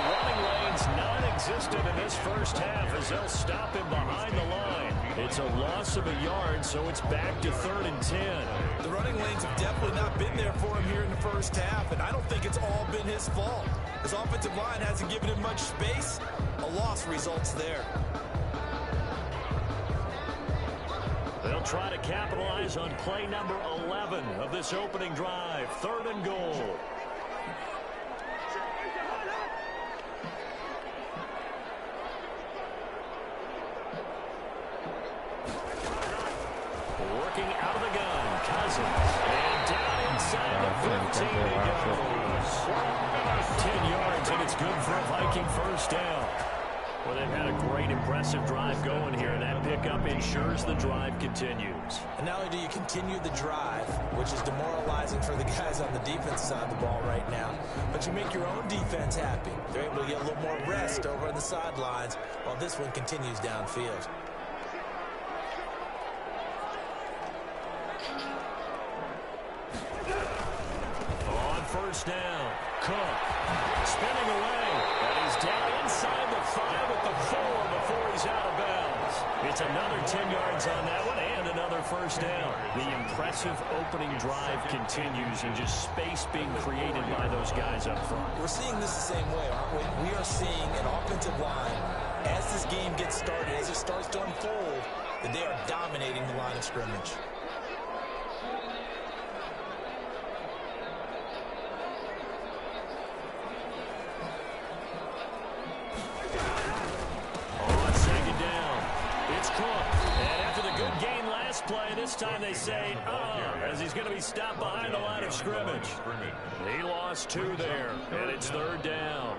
running lane's non-existent in this first half as they'll stop him behind the line. It's a loss of a yard, so it's back to 3rd and 10. The running lanes have definitely not been there for him here in the first half, and I don't think it's all been his fault. His offensive line hasn't given him much space. A loss results there. They'll try to capitalize on play number 11 of this opening drive. 3rd and goal. Working out of the gun, Cousins. And down inside the 15 he goes. 10 yards, and it's good for a Viking first down. Well, they've had a great, impressive drive going here, and that pickup ensures the drive continues. And not only do you continue the drive, which is demoralizing for the guys on the defense side of the ball right now, but you make your own defense happy. They're able to get a little more rest over on the sidelines while this one continues downfield. On first down, Cook spinning away, and he's down inside the 5 at the 4 before he's out of bounds. It's another 10 yards on that one and another first down. The impressive opening drive continues and just space being created by those guys up front. We're seeing this the same way, aren't we? We are seeing an offensive line, as this game gets started, as it starts to unfold, that they are dominating the line of scrimmage. Play this time they say as he's going to be stopped behind the line of scrimmage. He lost 2 there, and it's 3rd down.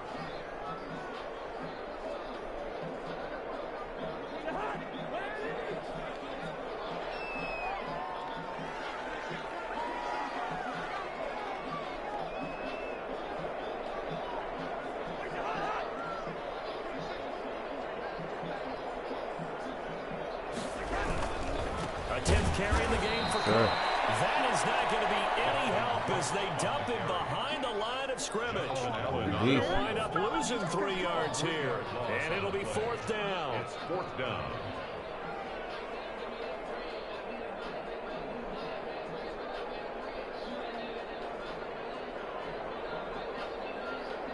Carrying the game for Cook. That is not going to be any help as they dump him behind the line of scrimmage. They'll wind up losing 3 yards here, and it'll be 4th down. It's 4th down.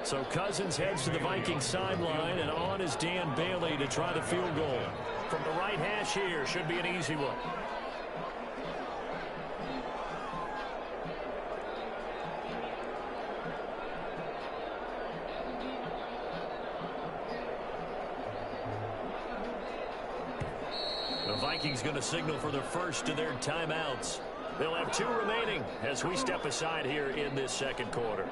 So Cousins heads to the Vikings sideline, and on is Dan Bailey to try the field goal. From the right hash here, should be an easy one. The Vikings going to signal for the first of their timeouts. They'll have 2 remaining as we step aside here in this second quarter.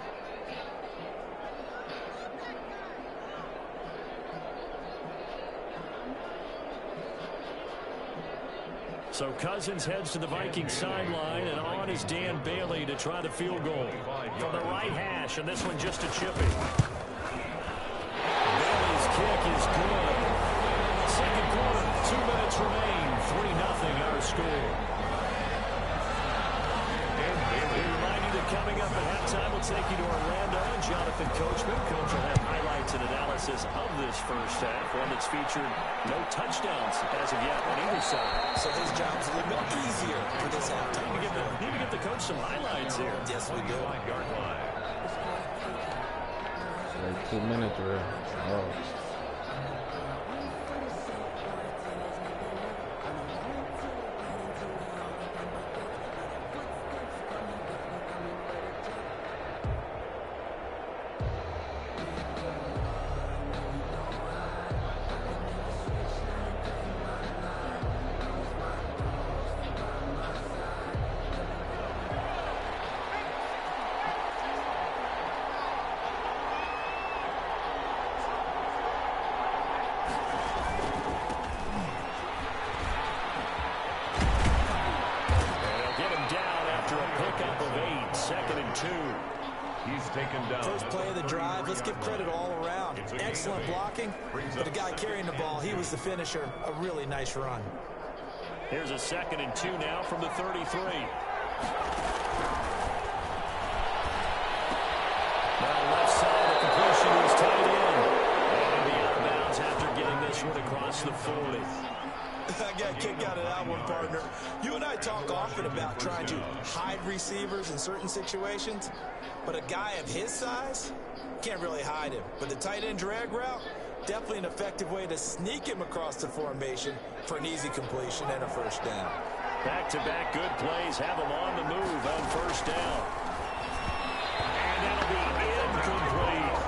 So Cousins heads to the Vikings sideline, and on is Dan Bailey to try the field goal. From the right hash, and this one just a chippy. Bailey's kick is good. Second quarter, 2 minutes remain. 3-0 our score. We remind you that coming up at halftime, we'll take you to Orlando. And Jonathan Coachman, coach, will have highlights and analysis of this this first half, one that's featured no touchdowns as of yet on either side. So his job's a little bit easier for this halftime. Need to get the coach some highlights here. Yes, we do. Like 2 minutes or oh. He's taken down. First play of the drive. Let's give credit all around. Excellent blocking. But the guy carrying the ball, he was the finisher. A really nice run. Here's a 2nd and 2 now from the 33. Now left side, the completion was tight in. And the out of bounds after getting this one across the 40. I got a kick out of that one, partner. You and I talk often about trying to hide receivers in certain situations, but a guy of his size can't really hide him. But the tight end drag route, definitely an effective way to sneak him across the formation for an easy completion and a first down. Back-to-back good plays have him on the move on first down. And that'll be incomplete.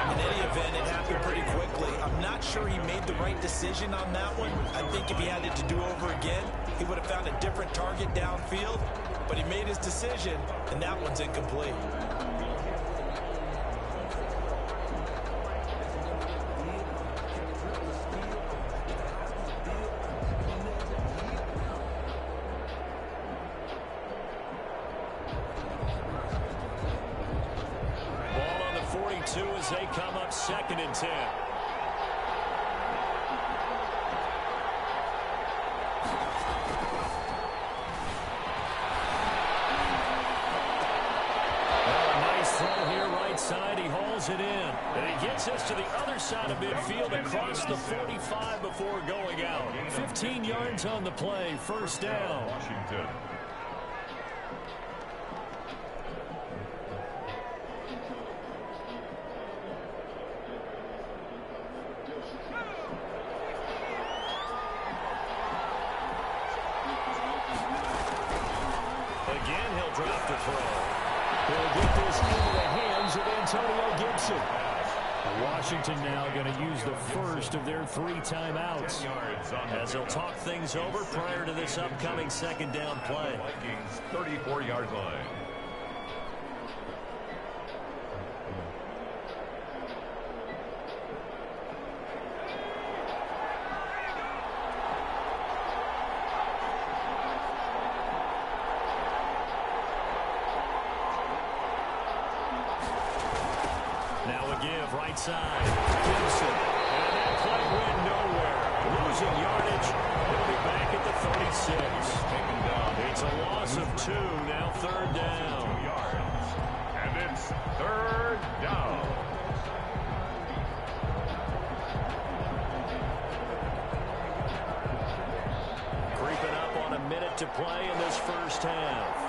In any event, it happened pretty quickly. I'm not sure he made the right decision on that one. I think if he had it to do over again, he would have found a different target downfield. But he made his decision, and that one's incomplete. Ball on the 42 as they come up 2nd and 10. It in, and he gets us to the other side of midfield across the 45 before going out. 15 yards on the play, first down. Washington. Again, he'll drop the throw. He'll get this into the hands of Antonio Gibson. Washington now going to use the first of their 3 timeouts as they'll talk things over prior to this upcoming 2nd down play. Vikings 34-yard line. Right side, Gibson, and that play went nowhere. Losing yardage, he'll be back at the 36. It's a loss of 2, now 3rd down. 2 yards, and it's 3rd down. Creeping up on a minute to play in this first half.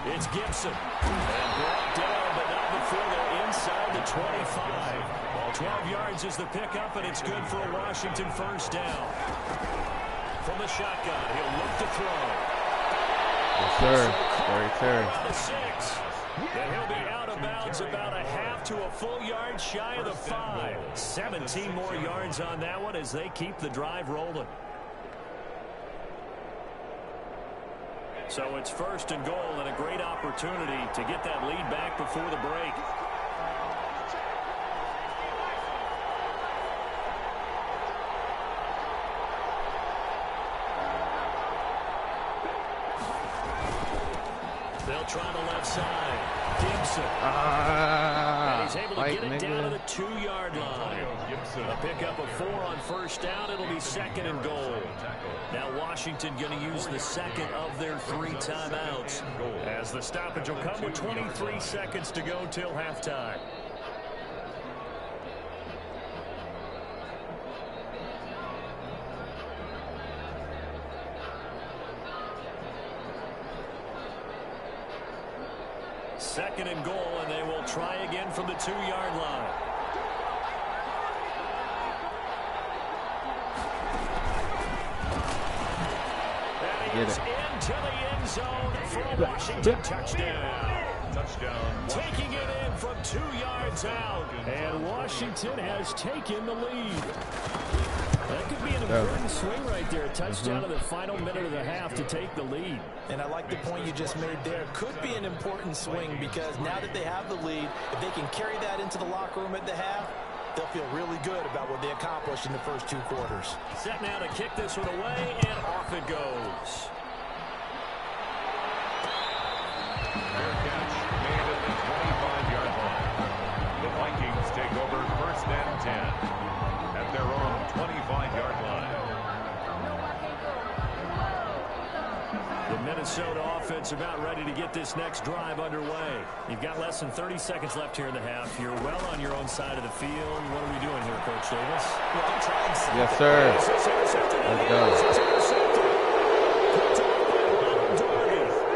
It's Gibson. And brought down, but not before they're inside the 25. 12 yards is the pickup, and it's good for a Washington first down. From the shotgun, he'll look to throw. Yes, sir. Very Terry. The 6. And he'll be out of bounds about a half to a full yard shy of the 5. 17 more yards on that one as they keep the drive rolling. So it's 1st and goal and a great opportunity to get that lead back before the break. They'll try the left side. Gibson. And he's able to get it down to the 2-yard line. A pickup of 4 on first down. It'll be 2nd and goal. Now Washington going to use the second of their 3 timeouts, as the stoppage will come with 23 seconds to go till halftime. Second and goal, and they will try again from the 2-yard line. And he is into the end zone for a Washington touchdown. Taking it in from 2 yards out. And Washington has taken the lead. That could be an important swing right there. A touchdown in the final minute of the half to take the lead. And I like the point you just made there. Could be an important swing because now that they have the lead, if they can carry that into the locker room at the half, they'll feel really good about what they accomplished in the first 2 quarters. Set now to kick this one away, and off it goes. Fair catch made at the 25-yard line. The Vikings take over 1st and 10 at their own 25-yard line. The Minnesota offense about ready to get this next drive underway. You've got less than 30 seconds left here in the half. You're well on your own side of the field. What are we doing here, Coach Davis? Yes, sir. Let's go.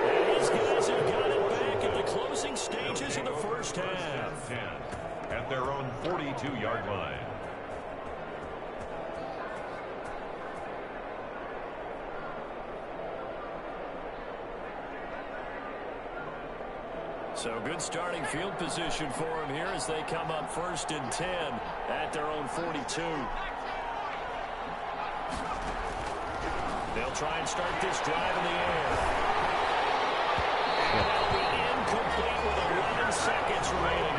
And these guys have got it back at the closing stages of the first half. 10 at their own 42-yard line. So good starting field position for them here as they come up 1st and 10 at their own 42. They'll try and start this drive in the air. And that'll be incomplete with 11 seconds remaining.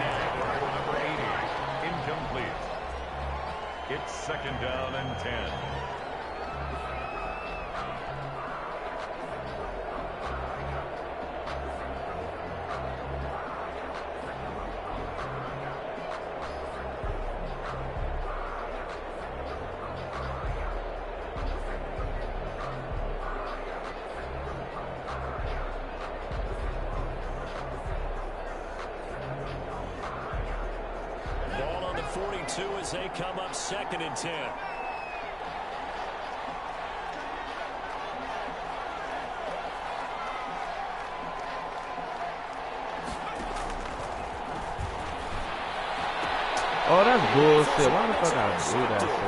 Number 80, incomplete. It's 2nd down and 10. As they come up 2nd and 10. Oh, that's bullshit. Why the fuck I do that shit?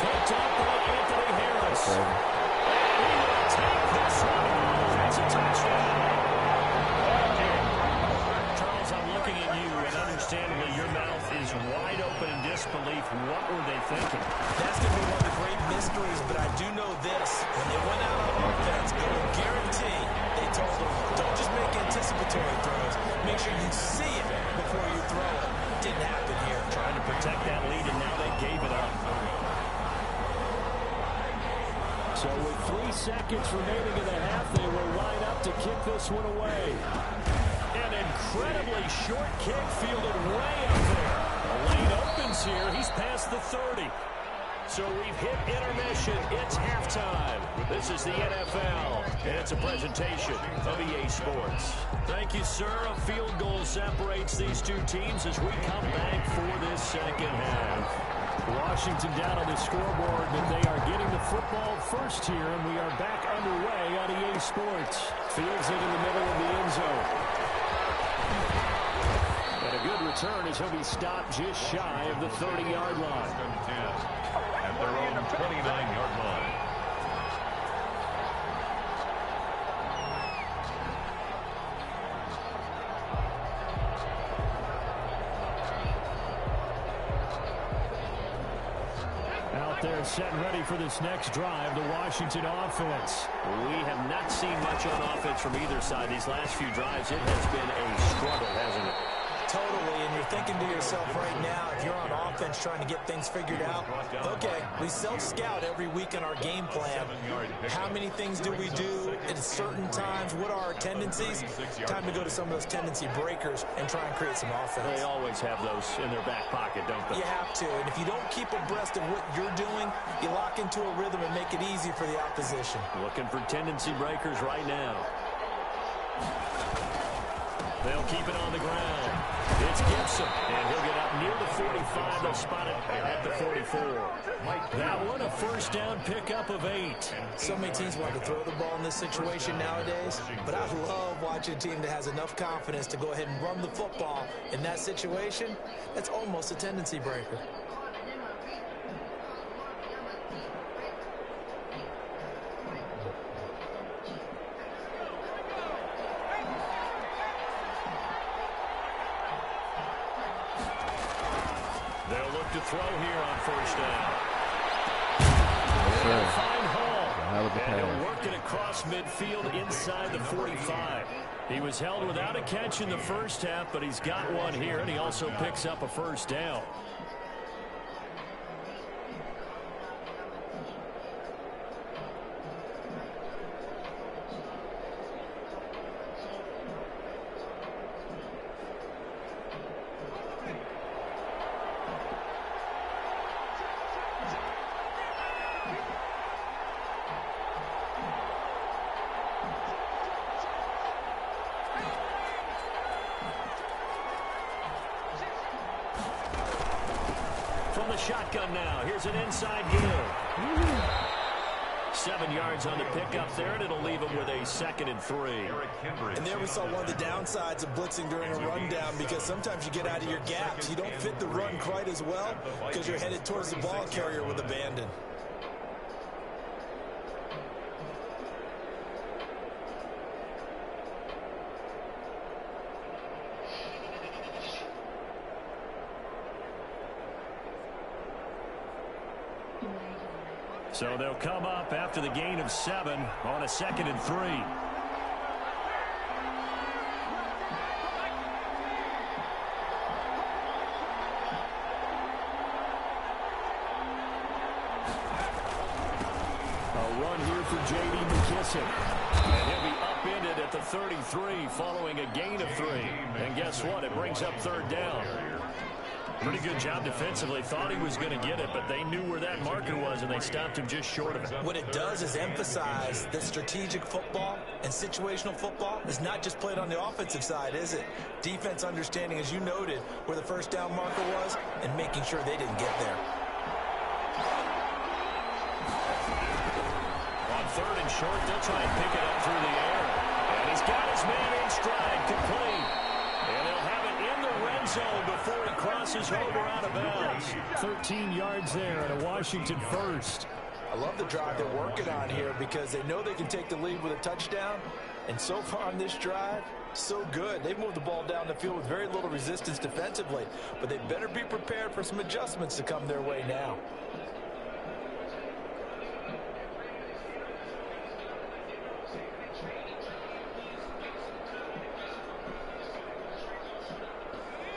Picked up by Anthony Harris. Okay. And he will take this one. That's a touchdown. Charles, I'm looking at you, and understandably your mouth is wide open in disbelief. What were they thinking? That's going to be one of the great mysteries, but I do know this. When they went out on offense, I will guarantee they told them, don't just make anticipatory throws. Make sure you see it before you throw it. Didn't happen here. Trying to protect that lead, and now they gave it up. So with 3 seconds remaining in the half, they will line up to kick this one away. An incredibly short kick fielded way up there. The lane opens here. He's past the 30. So we've hit intermission. It's halftime. This is the NFL, and it's a presentation of EA Sports. Thank you, sir. A field goal separates these 2 teams as we come back for this second half. Washington down on the scoreboard, but they are getting the football first here, and we are back underway on EA Sports. Fields it in the middle of the end zone. And a good return as he'll be stopped just shy of the 30-yard line. At their own 29-yard line. Out there set and ready for this next drive, the Washington offense. We have not seen much on offense from either side. These last few drives, it has been a struggle, hasn't it? Totally, and you're thinking to yourself right now, if you're on offense trying to get things figured out, okay, we self-scout every week in our game plan. How many things do we do at certain times? What are our tendencies? Time to go to some of those tendency breakers and try and create some offense. They always have those in their back pocket, don't they? You have to. And if you don't keep abreast of what you're doing, you lock into a rhythm and make it easy for the opposition. Looking for tendency breakers right now. They'll keep it on the ground. It's Gibson, and he'll get up near the 45. They'll spot it at the 44. That one, a first down pickup of 8. So many teams want to throw the ball in this situation nowadays, but I love watching a team that has enough confidence to go ahead and run the football. In that situation, that's almost a tendency breaker. To throw here on first down. Yes, Fine Hall. and he'll work it across midfield inside the 45. He was held without a catch in the first half, but he's got one here, and he also picks up a first down. Shotgun now. Here's an inside give. 7 yards on the pickup there, and it'll leave him with a 2nd and 3. And there we saw one of the downsides of blitzing during a rundown, because sometimes you get out of your gaps. You don't fit the run quite as well because you're headed towards the ball carrier with abandon. So they'll come up after the gain of 7 on a 2nd and 3. A run here for J.D. McKissick. And he'll be upended at the 33 following a gain of 3. And guess what? It brings up 3rd down. Pretty good job defensively. Thought he was going to get it, but they knew where that marker was, and they stopped him just short of it. What it does is emphasize that strategic football and situational football is not just played on the offensive side, is it? Defense understanding, as you noted, where the first down marker was and making sure they didn't get there. On 3rd and short, they'll try and pick it up through the air. And he's got his man in stride, complete. And they'll have it in the red zone before he crosses over out of bounds. 13 yards there and a Washington first. I love the drive they're working on here because they know they can take the lead with a touchdown. And so far on this drive, so good. They've moved the ball down the field with very little resistance defensively. But they better be prepared for some adjustments to come their way now.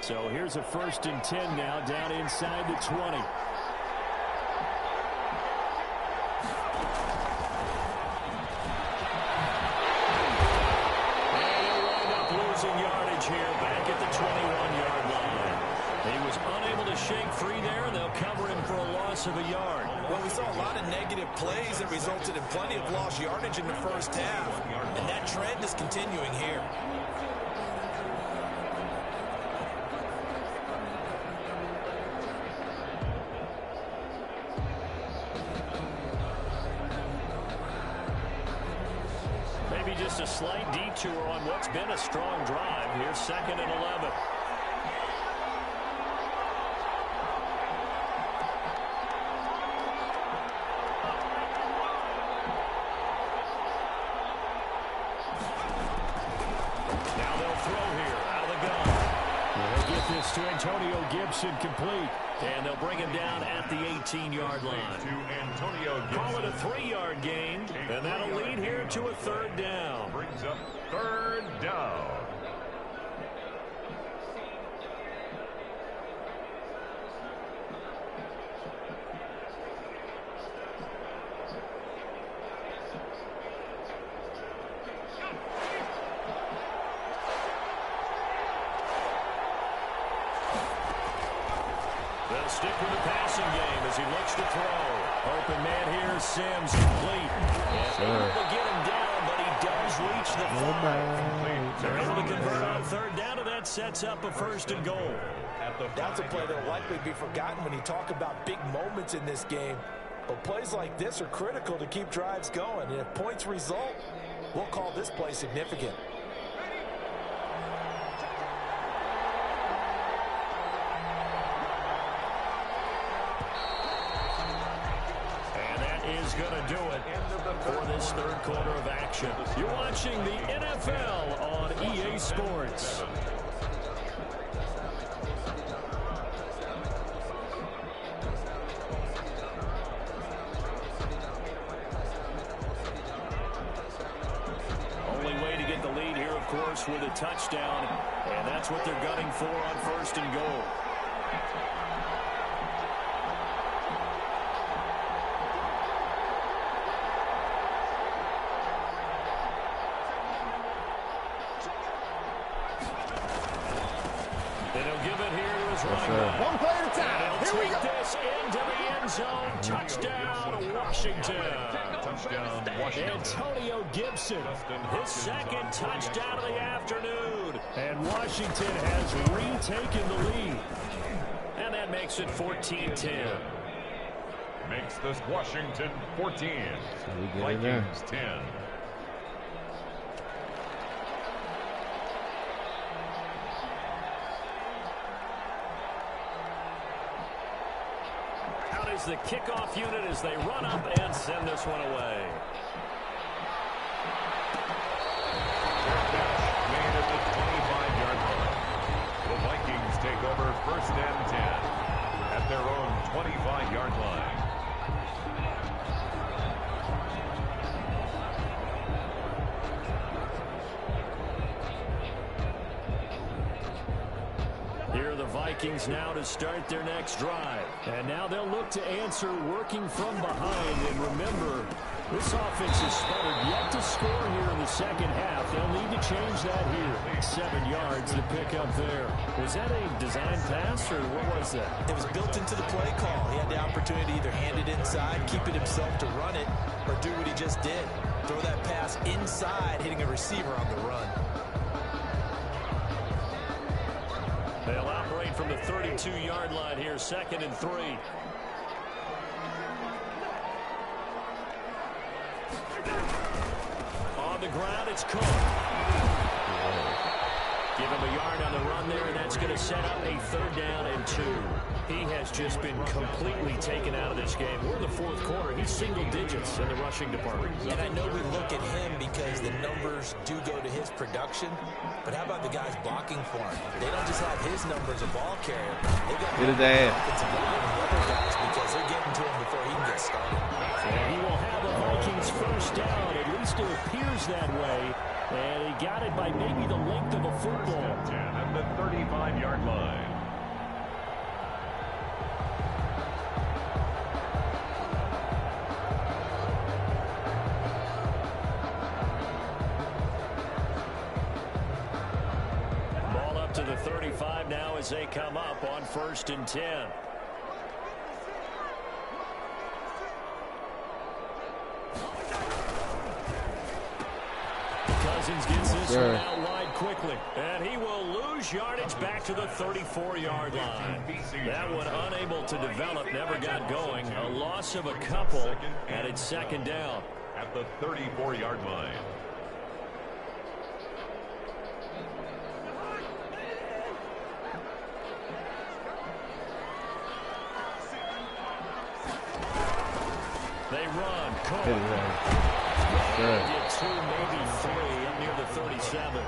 So here's a 1st and 10 now, down inside the 20. And he'll wind up losing yardage here back at the 21-yard line. He was unable to shake free there, and they'll cover him for a loss of a yard. Well, we saw a lot of negative plays that resulted in plenty of lost yardage in the first half. And that trend is continuing here. Just a slight detour on what's been a strong drive. Here's 2nd and 11. Now they'll throw here out of the gun. They'll get this to Antonio Gibson, complete. And they'll bring him down at the 18-yard line. Call it a 3-yard gain, and that'll lead here to a 3rd down. Brings up 3rd down. They'll stick with the passing game as he looks to throw. Open man here, Sims complete. And able to get him down, but he does reach the 5. They're able to convert on third down, and that sets up a 1st and goal. That's a play that will likely be forgotten when you talk about big moments in this game. But plays like this are critical to keep drives going. And if points result, we'll call this play significant. And that is going to do it for this third quarter of action. You're watching the NFL on EA Sports. With a touchdown, and that's what they're gunning for on 1st and goal. And he'll give it here to his running back. One play at a time. He'll take this into the end zone. Touchdown, Washington. Touchdown, Washington. Antonio Gibson, his 2nd touchdown of the afternoon. And Washington has retaken the lead. And that makes it 14-10. Makes this Washington 14. Vikings 10. Out is the kickoff unit as they run up and send this one away. Made at the 25-yard line. The Vikings take over 1st and 10 at their own 25-yard line. Here are the Vikings now to start their next drive. And now they'll look to answer working from behind. And remember, this offense is sputtered yet to score here in the second half. They'll need to change that here. 7 yards to pick up there. Was that a design pass, or what was that? It was built into the play call. He had the opportunity to either hand it inside, keep it himself to run it, or do what he just did. Throw that pass inside, hitting a receiver on the run. They'll operate from the 32-yard line here, 2nd and 3. On the ground, it's Cook. Give him a yard on the run there, and that's going to set up a 3rd down and 2. He has just been completely taken out of this game. We're in the 4th quarter. He's single digits in the rushing department. And I know we look at him because the numbers do go to his production, but how about the guys blocking for him? They don't just have his numbers a ball carrier. They got offensive line and other guys because they're getting to him before he can get started. And he will have a Vikings 1st down. At least it appears that way. And he got it by maybe the length of a football. 10 at the 35-yard line. Ball up to the 35 now as they come up on 1st and 10. Cousins gets this one out wide quickly. And he will lose yardage back to the 34-yard line. That one unable to develop, never got going. A loss of a couple, and it's 2nd down. At the 34-yard line. They run. Cook. Get 2, maybe 3 up near the 37.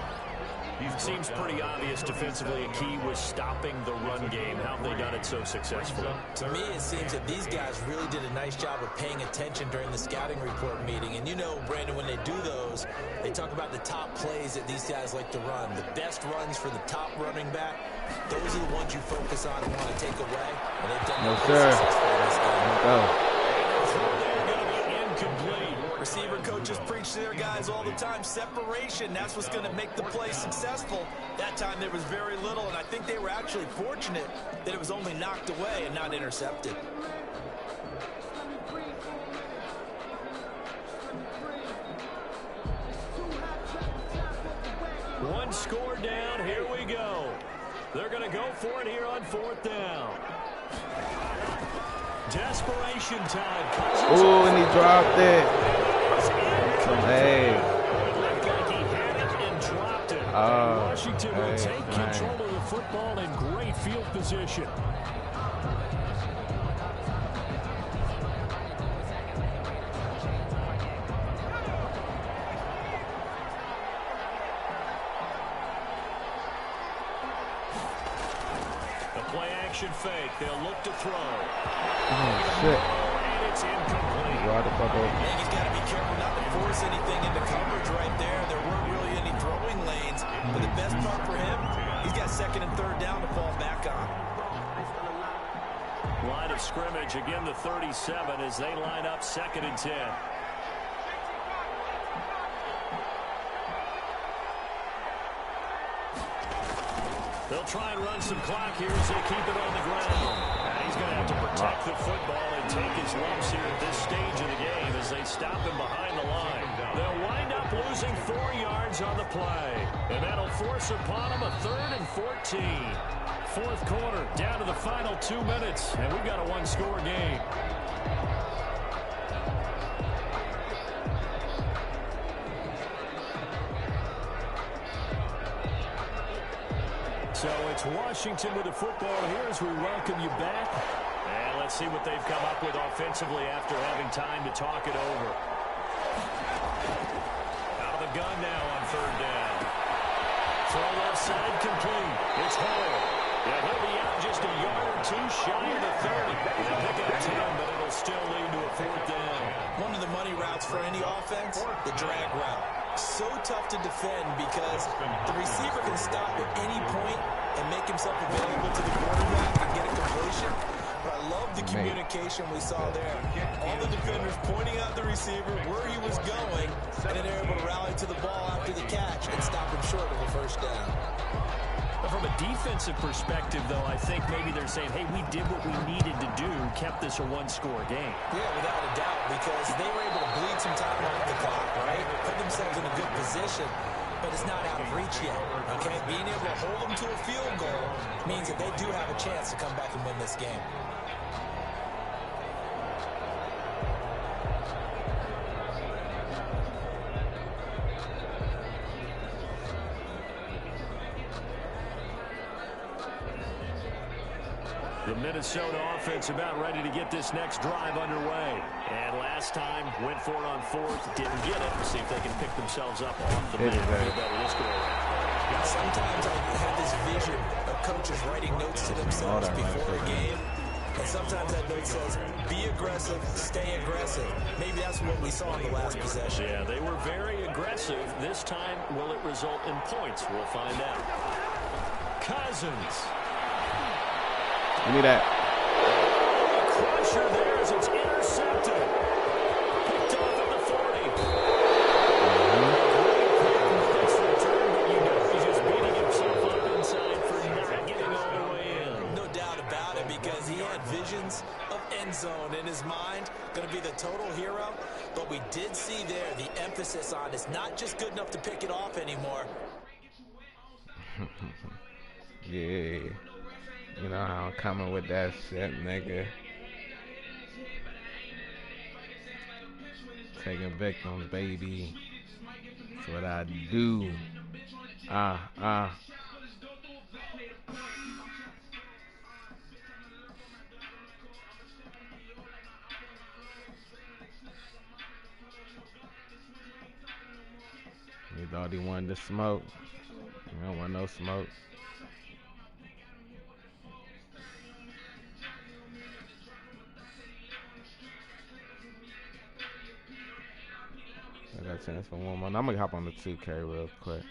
Seems pretty obvious defensively. A key was stopping the run game. How have they done it so successfully? To me, it seems that these guys really did a nice job of paying attention during the scouting report meeting. And you know, Brandon, when they do those, they talk about the top plays that these guys like to run. The best runs for the top running back, those are the ones you focus on and want to take away. And they've done that successfully in this game. They're going to be incomplete. Receiver coaches preach to their guys all the time. Separation, that's what's going to make the play successful. That time there was very little, and I think they were actually fortunate that it was only knocked away and not intercepted. One score down. Here we go. They're going to go for it here on 4th down. Desperation time. Ooh, and he dropped it. Hey. Washington will take control of the football in great field position. Fake. They'll look to throw. Oh, shit. And it's incomplete. He's got to be careful not to force anything into coverage right there. There weren't really any throwing lanes. But the best part for him, he's got 2nd and 3rd down to fall back on. Line of scrimmage, again the 37 as they line up 2nd and 10. They'll try and run some clock here as they keep it on the ground. And he's going to have to protect the football and take his lumps here at this stage of the game as they stop him behind the line. They'll wind up losing 4 yards on the play. And that'll force upon him a 3rd and 14. 4th quarter, down to the final 2 minutes. And we've got a one-score game. So it's Washington with the football here as we welcome you back. And let's see what they've come up with offensively after having time to talk it over. Out of the gun now on 3rd down. Throw left side complete. It's Hall. Yeah, he'll be out just a yard or 2 shy of the 30. They'll pick up 10, but it'll still lead to a 4th down. One of the money routes for any offense, the drag route. So tough to defend because the receiver can stop at any point and make himself available to the quarterback and get a completion. But I love the communication we saw there. All the defenders pointing out the receiver where he was going, and then they're able to rally to the ball after the catch and stop him short of a 1st down. From a defensive perspective, though, I think maybe they're saying, hey, we did what we needed to do, kept this a one-score game. Yeah, without a doubt, because they were able to bleed some time off the clock, right? Put themselves in a good position, but it's not out of reach yet, okay? Being able to hold them to a field goal means that they do have a chance to come back and win this game. The Minnesota offense about ready to get this next drive underway. And last time, went for it on 4th, didn't get it. See if they can pick themselves up off the mat. Sometimes I have this vision of coaches writing notes to themselves before a game. And sometimes that note says, be aggressive, stay aggressive. Maybe that's what we saw in the last possession. Yeah, they were very aggressive. This time, will it result in points? We'll find out. Cousins. Give me that. Crusher there as it's intercepted. Picked off at the 40. He's just beating himself up inside for not getting all the way in. No doubt about it, because he had visions of end zone in his mind. Going to be the total hero. But we did see there the emphasis on it's not just good enough to pick it off anymore. Yeah. You know how I'm coming with that shit, nigga. Taking victims, baby. That's what I do. He thought he wanted to smoke. You don't want no smoke. I got a chance for one more. I'm gonna hop on the 2K real quick.